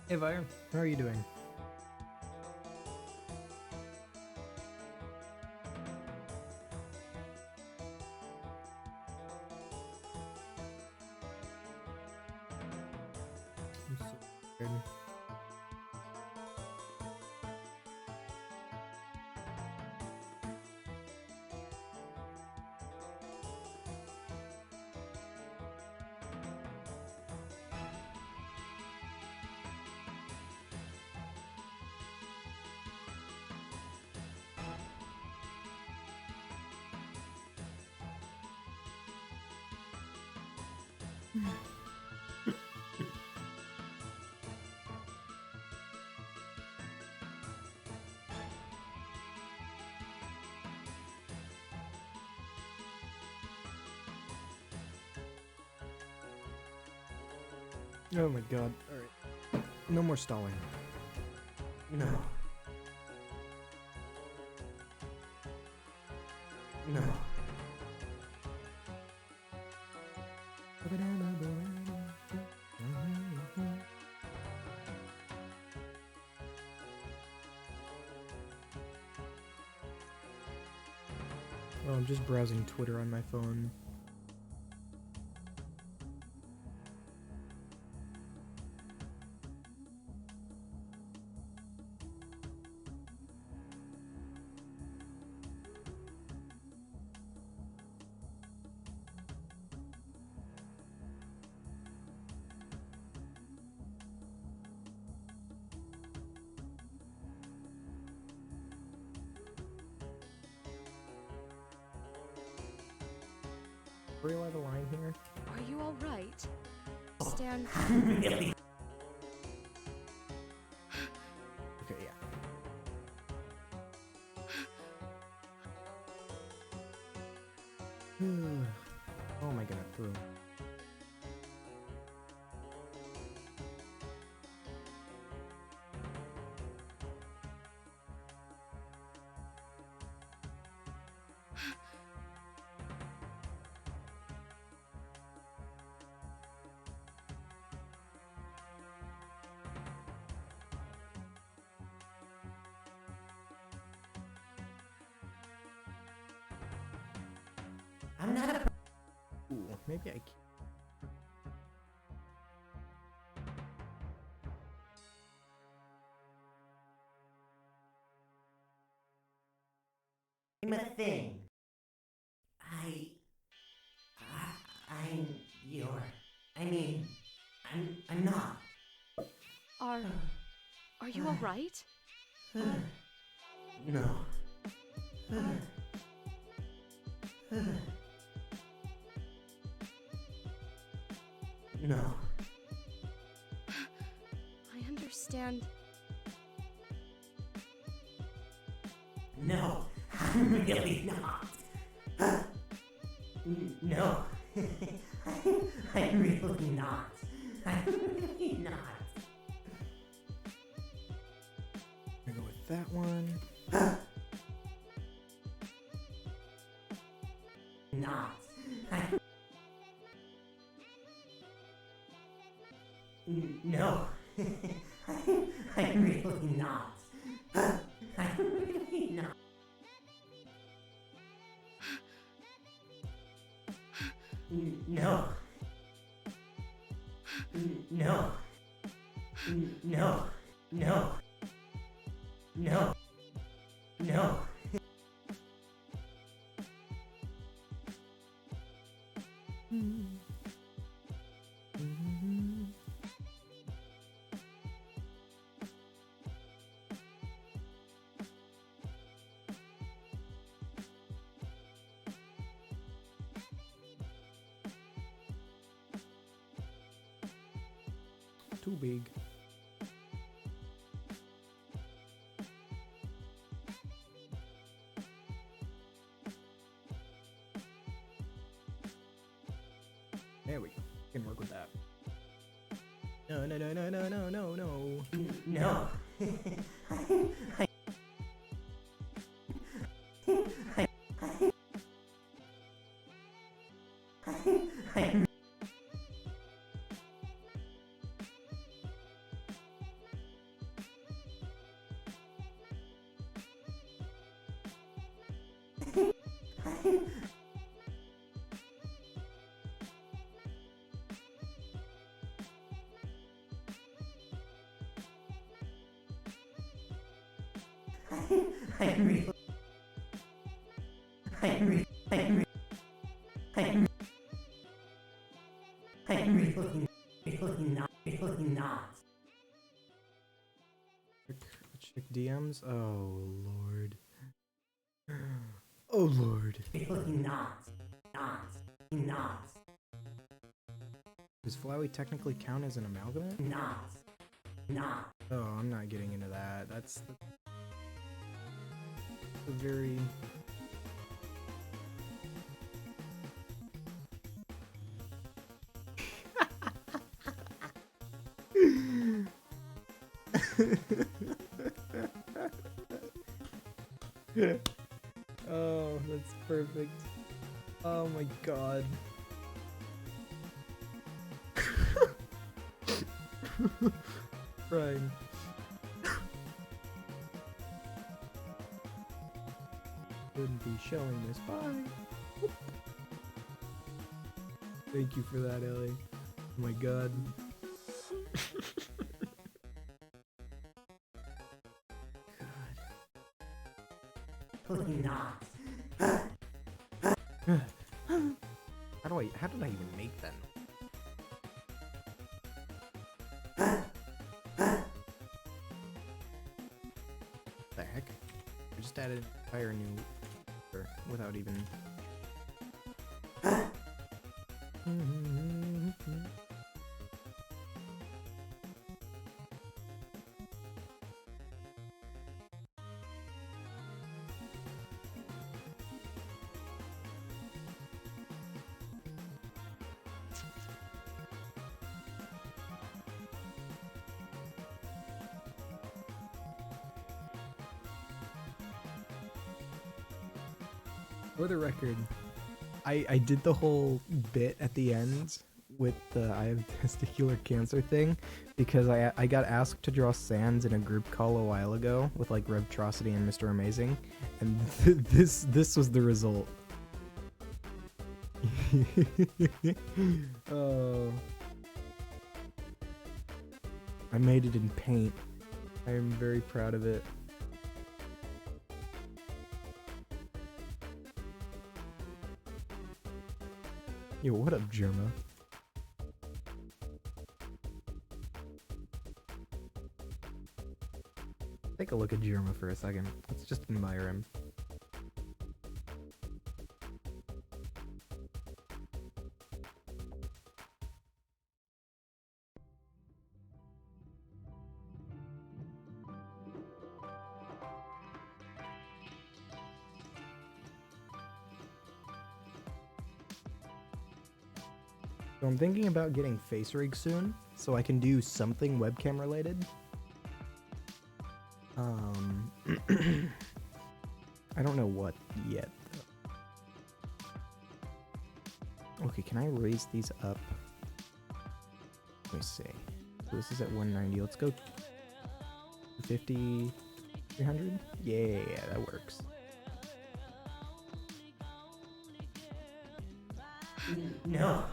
Hey, Vire. How are you doing? I'm so good. Oh my god. Alright. No more stalling. No. No. Oh, I'm just browsing Twitter on my phone. Real out of line here. Are you all right? Stan, Really? Okay, yeah. Oh am I gonna throw? I'm not a. Ooh, maybe I can. I'm a thing. I'm your. I mean, I'm not. are you all right? No. No. I understand. No, I'm really not. No, I'm really not. I'm really not. I'm gonna go with that one. Not. I'm... No, I'm really not. I'm really not. No. No. No. No. No. No. Too big. There we go. Can work with that. No, no, no, no, no, no, no, no. No. I'm really not. Check DMs. Oh lord. Oh lord. Really not. Not. Does Flowey technically count as an amalgamate? Not. Oh, I'm not getting into that. That's a very... Oh, that's perfect. Oh my god. Crying. Wouldn't be showing this. Bye. Thank you for that, Ellie. Oh my god. Really not. How did I even make that? The heck? I just added an entire new without even... For the record, I did the whole bit at the end with the I have testicular cancer thing because I got asked to draw Sans in a group call a while ago with like Revtrocity and Mr. Amazing, and this was the result. Oh, I made it in paint. I am very proud of it. Yo, what up, Germa? Take a look at Germa for a second. Let's just admire him. So I'm thinking about getting Face Rig soon, so I can do something webcam related. I don't know what yet, though. Okay, can I raise these up? Let me see. So this is at 190. Let's go 250, 300? Yeah, that works. No.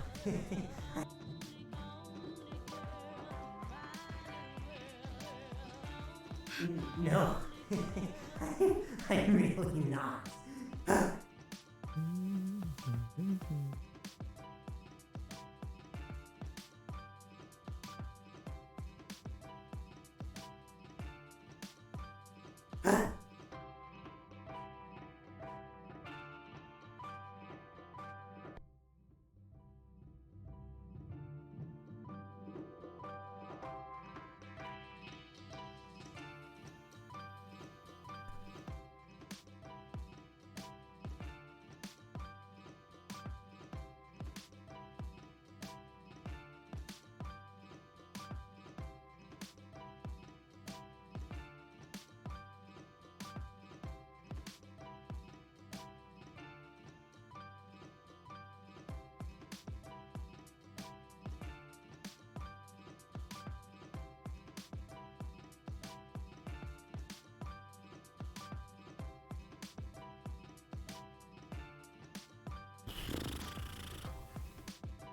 No. I'm really not.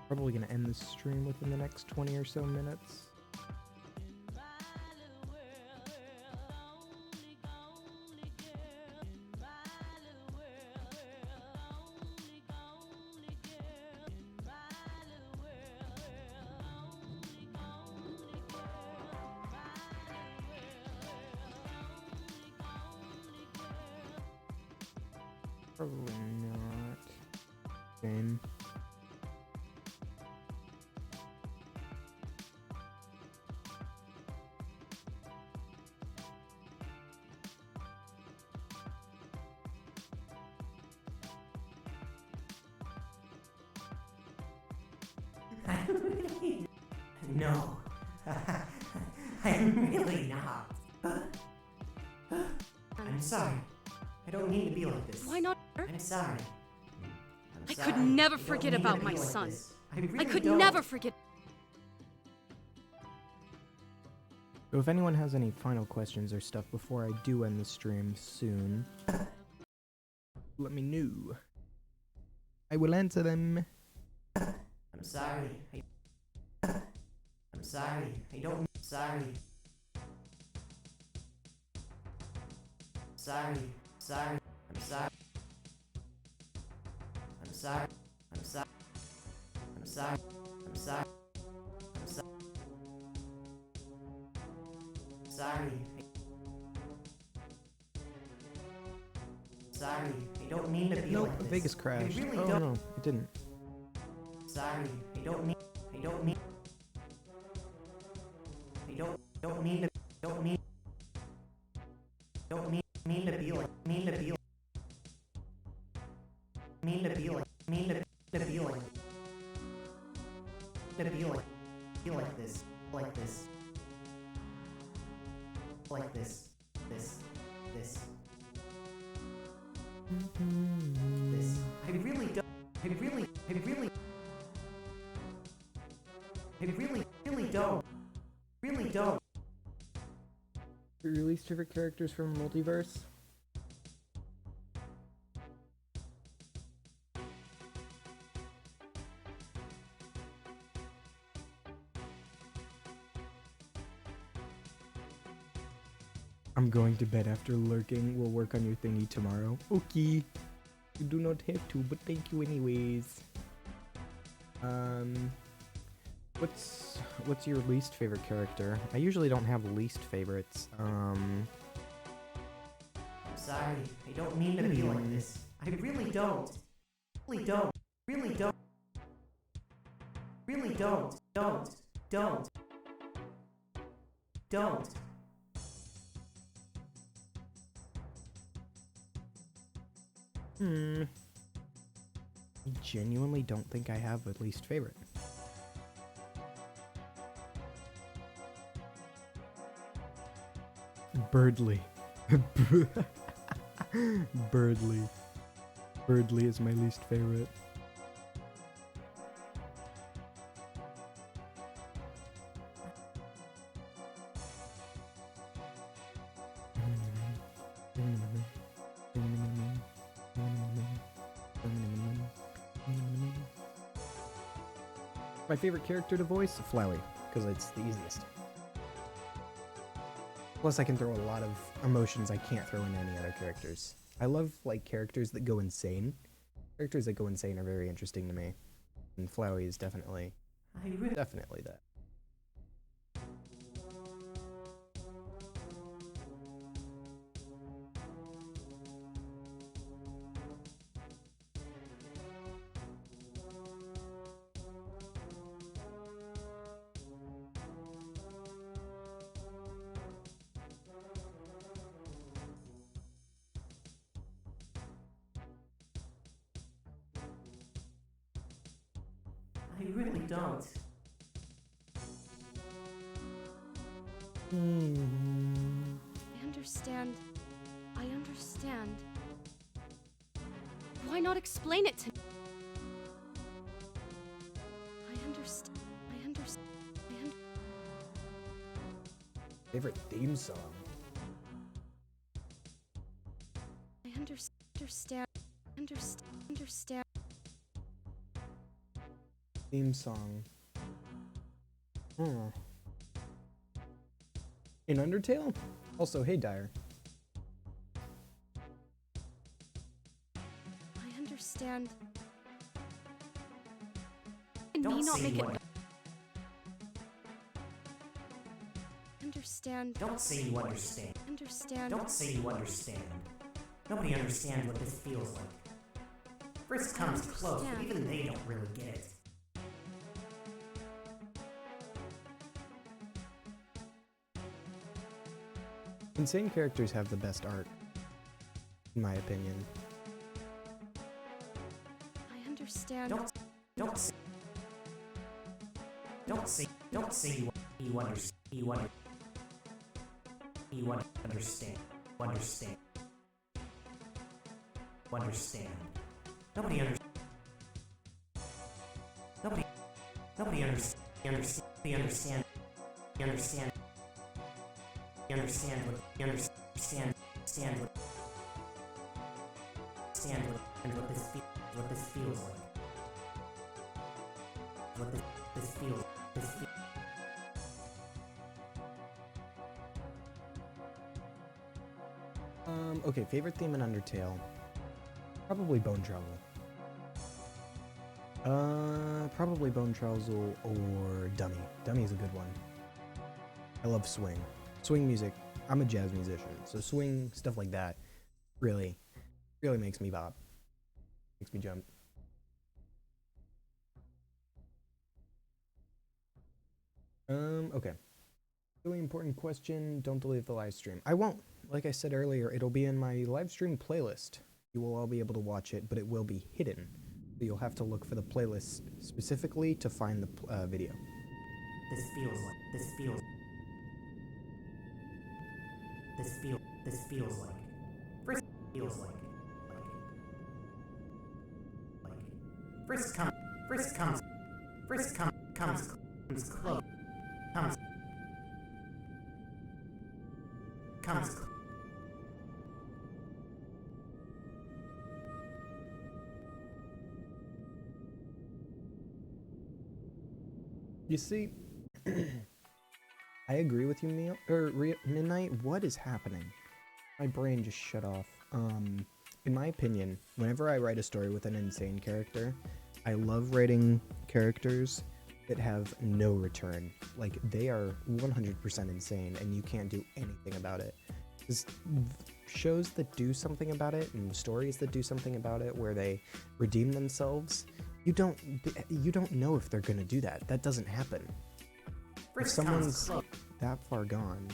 Probably gonna end this stream within the next 20 or so minutes. Probably not. Same. No. I'm really not. I'm sorry. I don't mean to be like this. Why not? I'm sorry. I could never forget about my son. I could never forget. So if anyone has any final questions or stuff before I do end the stream soon, let me know. I will answer them. I'm sorry. I'm sorry. I don't. Sorry. Sorry. Sorry. I'm sorry. I'm sorry. I'm sorry. I'm sorry. I'm sorry. I'm sorry. Sorry. Sorry. I don't mean to be Nope, like this. Vegas crashed. I really Oh don't. no, it didn't. Sorry. I don't mean. I don't mean. I don't mean to. Don't mean. Don't mean to be like. Mean to be like. Mean to be like. Mean to be like. To be like. Be like this. Like this. Like this. This. This. This. I really don't. I really don't. Really don't. Your least favorite characters from Multiverse? I'm going to bed after lurking. We'll work on your thingy tomorrow. Okay. You do not have to, but thank you anyways. What's your least favorite character? I usually don't have least favorites. I'm sorry. I don't mean to be like this. I really don't. Really don't. Really don't. Really don't. Don't. Don't. Don't. I genuinely don't think I have a least favorite. Birdly. Birdly. Birdly is my least favorite. My favorite character to voice? Flowey, because it's the easiest. Plus, I can throw a lot of emotions I can't throw in any other characters. I love, like, characters that go insane. Characters that go insane are very interesting to me. And Flowey is definitely that. I really don't. I understand. I understand. Why not explain it to me? I understand. I understand. Favorite theme song? I understand. Understand. Theme song. Huh. In Undertale? Also, hey Dyer. I understand. And Don't me not say make you it. un- Understand. Don't say you understand. Understand. Don't say you understand. Nobody understands what this feels like. First comes close, but even they don't really get it. Insane characters have the best art, in my opinion. I understand. Don't say you understand. Understand. Nobody understand. What this feels like. What this feels. Okay, favorite theme in Undertale? Probably Bone Trouble. Probably Bone Trouble or Dummy. Dummy is a good one. I love swing. Swing music. I'm a jazz musician, so swing, stuff like that, really makes me bop. Makes me jump. Okay. Really important question. Don't delete the live stream. I won't. Like I said earlier, it'll be in my live stream playlist. You will all be able to watch it, but it will be hidden. So you'll have to look for the playlist specifically to find the video. This feels like. First feels like. First comes close. Comes. You see, I agree with you, Midnight. What is happening? My brain just shut off. In my opinion, whenever I write a story with an insane character, I love writing characters that have no return. Like, they are 100% insane and you can't do anything about it. Because shows that do something about it and stories that do something about it where they redeem themselves, you don't know if they're gonna do that. That doesn't happen. If someone's that far gone,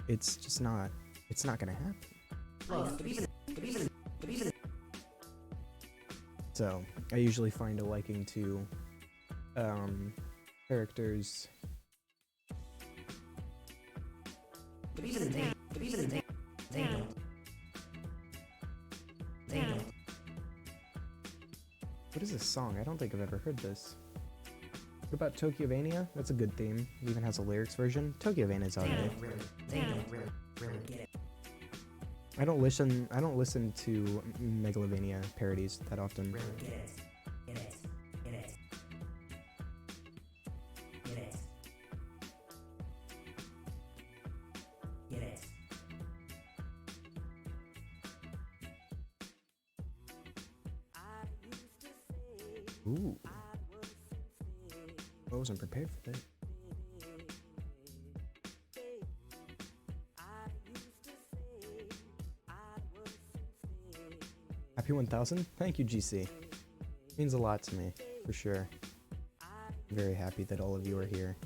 it's just not. It's not gonna happen. So I usually find a liking to characters But even they don't. What is this song? I don't think I've ever heard this. What about Tokyovania? That's a good theme. It even has a lyrics version. Tokyovania's alright. They don't really get it. I don't listen to Megalovania parodies that often. Really get it. Get it. Get it. Get it. Get it. Ooh. I wasn't prepared for that. Happy 1000? Thank you, GC. Means a lot to me, for sure. I'm very happy that all of you are here.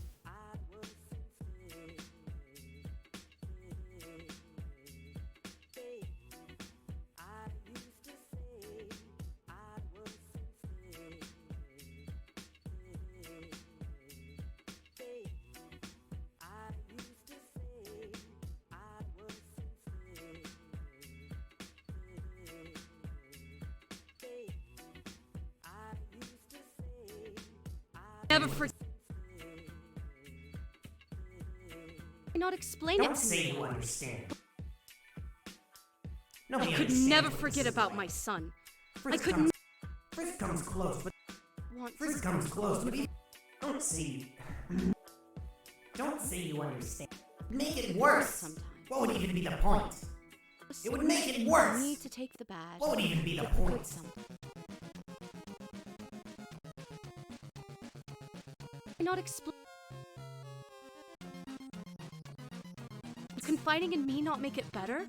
Never for. Not explain Don't it to say me. you understand. I Nobody could understands never what forget this is about like. my son. Frisk I could comes, Frisk comes close, but Want Frisk comes close, but he, don't say you understand. Make it worse. sometimes. What would even be the point? It would make it worse. Need to take the bad. What would even be the with point? some. Not explain. Confiding in me not make it better?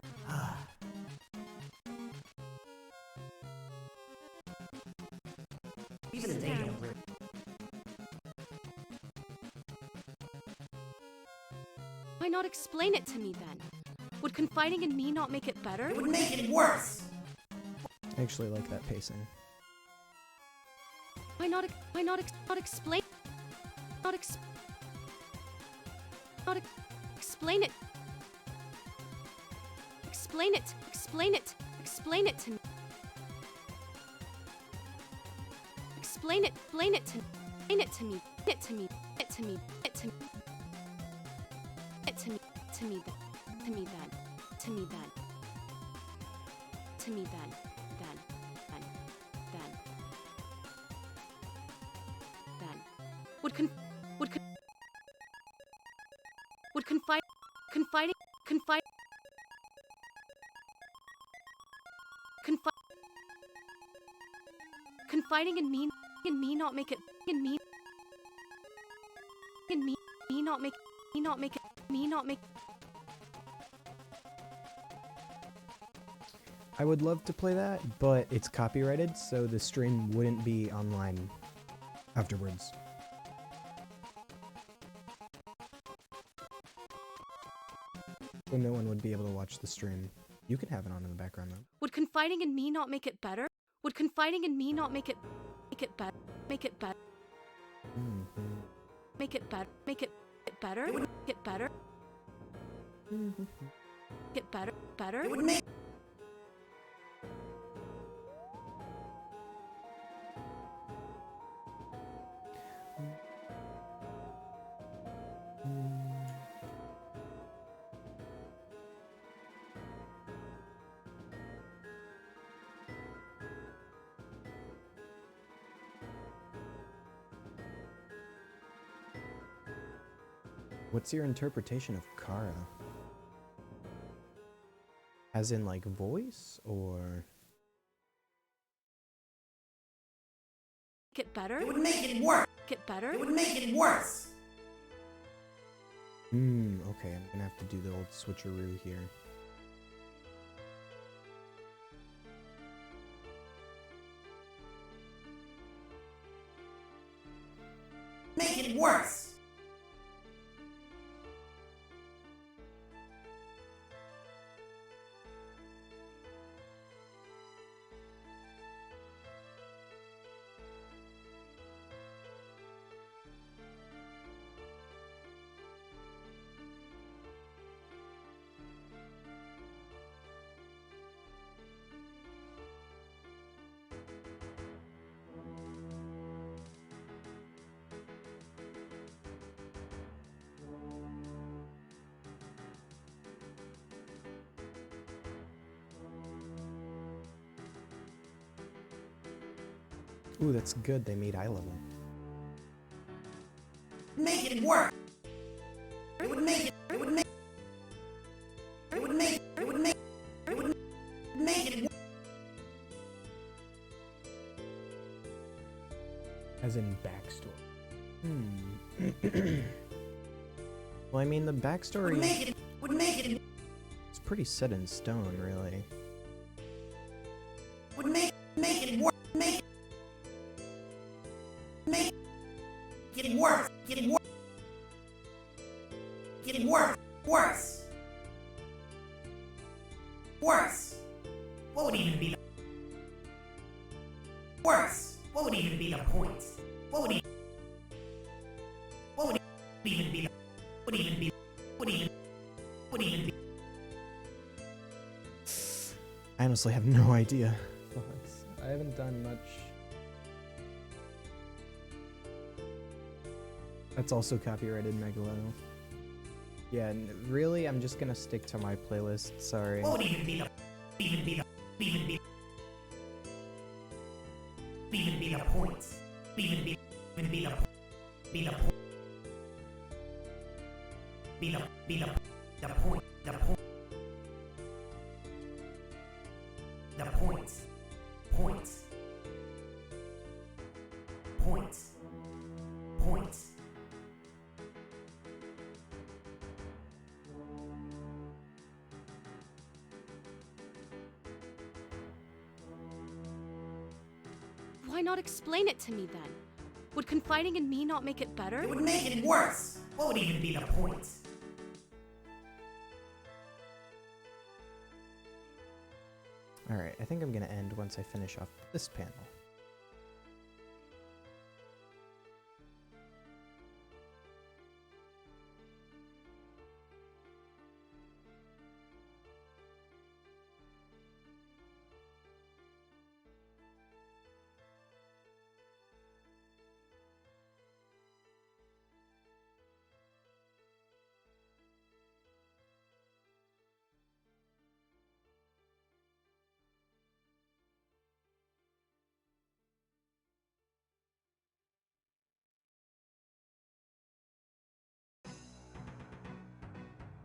Even they don't really. Why not explain it to me then? Would confiding in me not make it better? It would make it worse. I actually like that pacing. Not explain? Explain it. Explain it. Explain it. Explain it to me. Explain it. Explain it to me. Explain it to me. It to me. It to me. It to me. It to me. To me then. To me then. To me then. To me then. Then. Then. Then. Then. Would confiding confiding in me not make it in me not make I would love to play that, but it's copyrighted, so the stream wouldn't be online afterwards. So no one would be able to watch the stream. You can have it on in the background though. Would confiding in me not make it better? Would confiding in me not make it better? Make it better? Make it better? Make it better? Get better? Get better? Better? It would make. What's your interpretation of Kara? As in, like, voice, or...? Get better? It would make it worse. Get better? It would make it worse. Okay, I'm gonna have to do the old switcheroo here. Make it worse. Ooh, that's good. They made eye level. Make it work. It would make it. It would make. It would make. It would make. It would make it. As in backstory. Well, I mean, the backstory Would make it. Would make it. is pretty set in stone, really. Would make it work. Make it worse. Get it worse. Get it worse. Worse. Worse. What would even be the worse? What would even be the point? What would even be the would even be be I honestly have no idea. I haven't done much. That's also copyrighted Megalo. Yeah, really, I'm just gonna stick to my playlist. Sorry. what would even be the point? Even be the point. The point. The point. Point. Point. Point. Why not explain it to me then? Would confiding in me not make it better? It would make it worse. What would even be the point? Alright, I think I'm gonna end once I finish off this panel.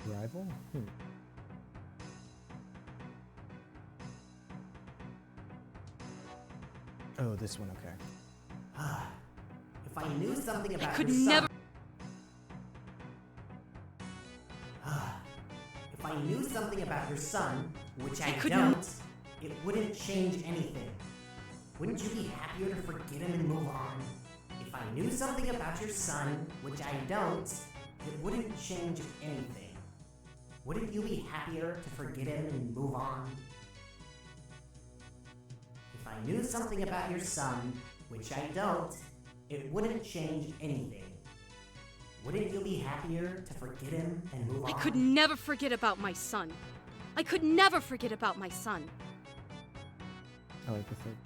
Rival? Oh, this one, okay. If I knew something about could your son, never- if I knew something about your son, which I could don't, it wouldn't change anything. Wouldn't you be happier to forget him and move on? If I knew something about your son, which I don't, it wouldn't change anything. Wouldn't you be happier to forget him and move on? If I knew something about your son, which I don't, it wouldn't change anything. Wouldn't you be happier to forget him and move on? I could never forget about my son. I could never forget about my son. I like the third.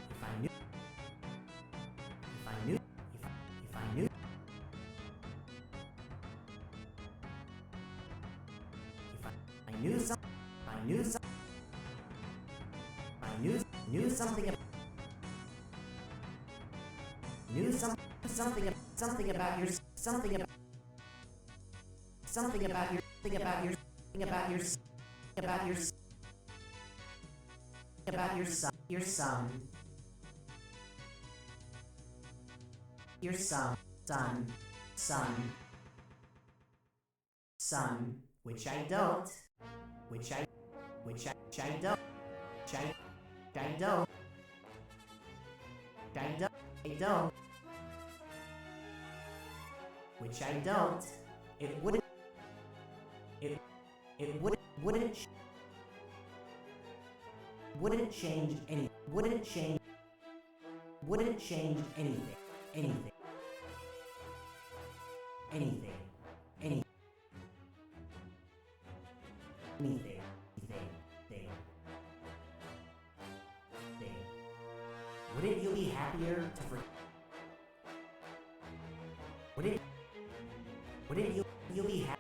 If I knew, if I knew, if I knew, if I knew some, if I knew some, if I knew something, knew something about your something about something about your thing about your thing about your about your about your son your son your son son which I don't which I don't which I don't which I don't it wouldn't change any wouldn't change anything anything wouldn't you be happier to forget? Wouldn't you be happy?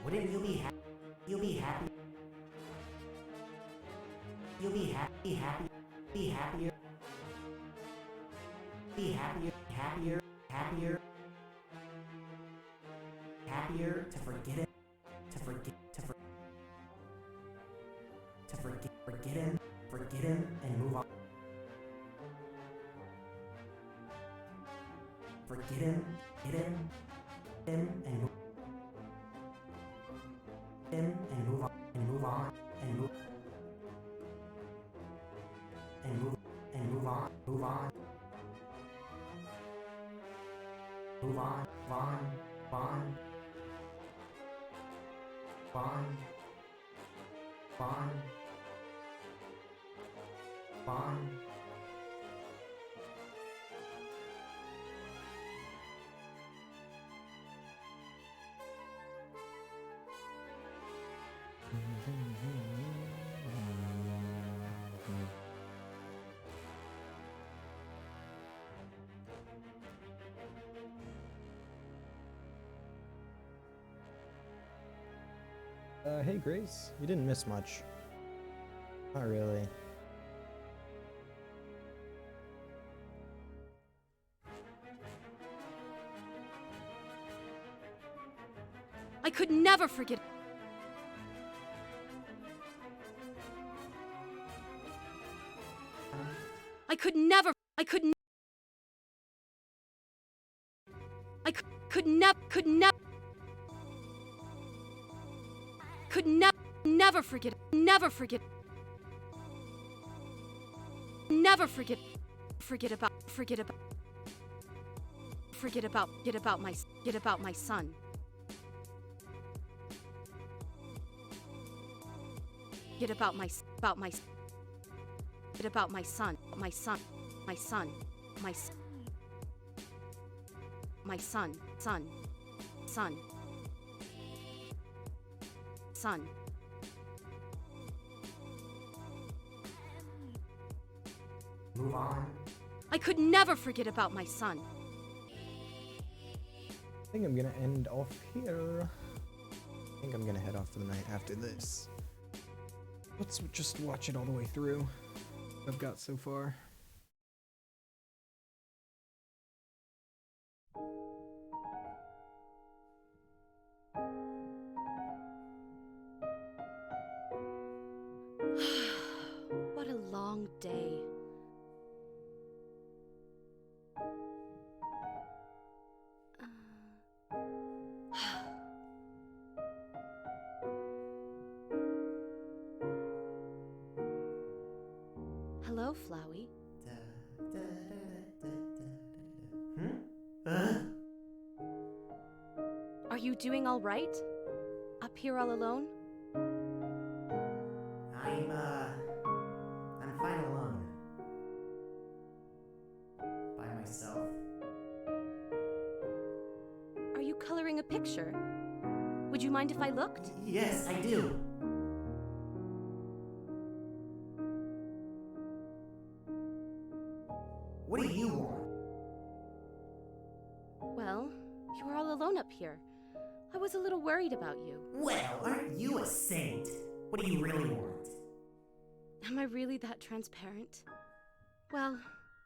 Wouldn't you be happy? You'll be happy. You'll be happy, happy, be happier. Be happier, happier, happier. Happier to forget it. Forget him and move on. Forget him, and move him and move on and move on and move on. Move on, Bond. Hey Grace, you didn't miss much. Not really. I could never forget. I could never. I could. I could never. Could never. Could never. Never forget. Never forget. Never forget. Forget about. Forget about. Forget about. Get about my. Get about my son. Get about my. About my. Get about my son. My son. My son. My son. My son. Son. Son. Son. Move on. I could never forget about my son. I think I'm gonna end off here. I think I'm gonna head off for the night after this. Let's just watch it all the way through. What I've got so far. What a long day. Hello, Flowey. Are you doing all right? Up here all alone? I'm fine alone. By myself. Are you coloring a picture? Would you mind if I looked? Yes, I do. What do you want? Well, you were all alone up here. I was a little worried about you. Well, aren't you a saint? What do you really want? Am I really that transparent? Well,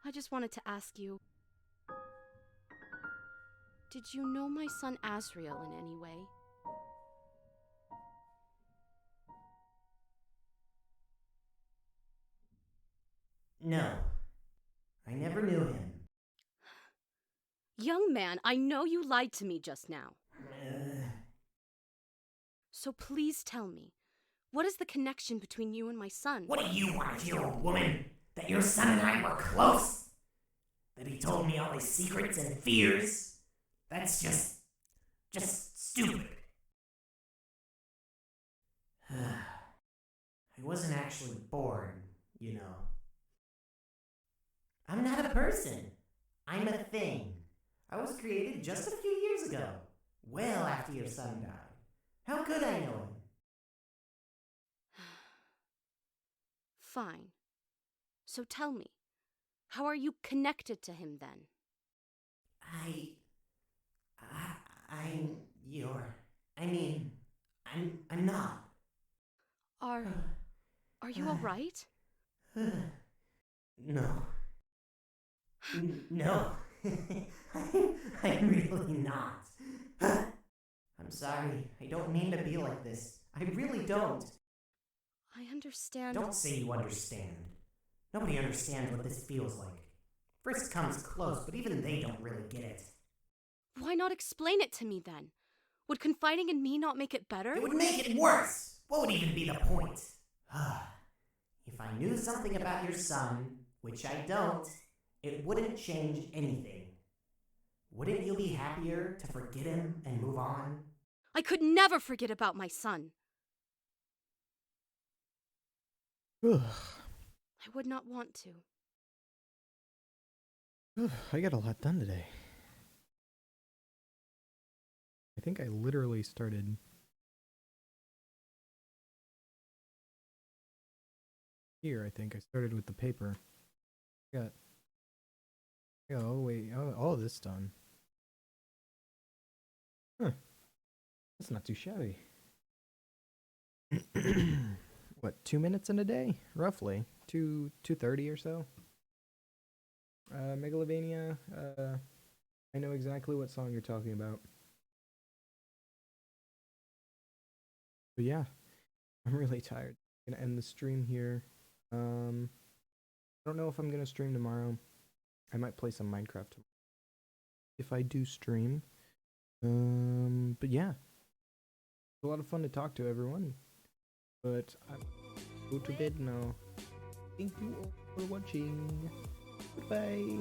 I just wanted to ask you. Did you know my son Asriel in any way? No. I never knew him. Young man, I know you lied to me just now. So please tell me, what is the connection between you and my son? What do you want to hear, old woman? That your son and I were close? That he told me all his secrets and fears? That's just stupid. I wasn't actually born, you know. I'm not a person. I'm a thing. I was created just a few years ago, well after your son died. How could I know him? Fine. So tell me, how are you connected to him then? I'm your... I mean, I'm not. Are you all right? No. No. I'm really not. I'm sorry. I don't mean to be like this. I really don't. I understand. Don't say you understand. Nobody understands what this feels like. Frisk comes close, but even they don't really get it. Why not explain it to me then? Would confiding in me not make it better? It would make it worse! What would even be the point? If I knew something about your son, which I don't, it wouldn't change anything. Wouldn't you be happier to forget him and move on? I could never forget about my son. Ugh. I would not want to. I got a lot done today. I think I literally started here. I think I started with the paper. Got all of this done. Huh. That's not too shabby. What, 2 minutes in a day? Roughly. 2:30 or so. Megalovania, I know exactly what song you're talking about. But yeah, I'm really tired. I'm gonna end the stream here. I don't know if I'm gonna stream tomorrow. I might play some Minecraft tomorrow if I do stream. But yeah, it's a lot of fun to talk to everyone. But I'll go to bed now. Thank you all for watching. Goodbye.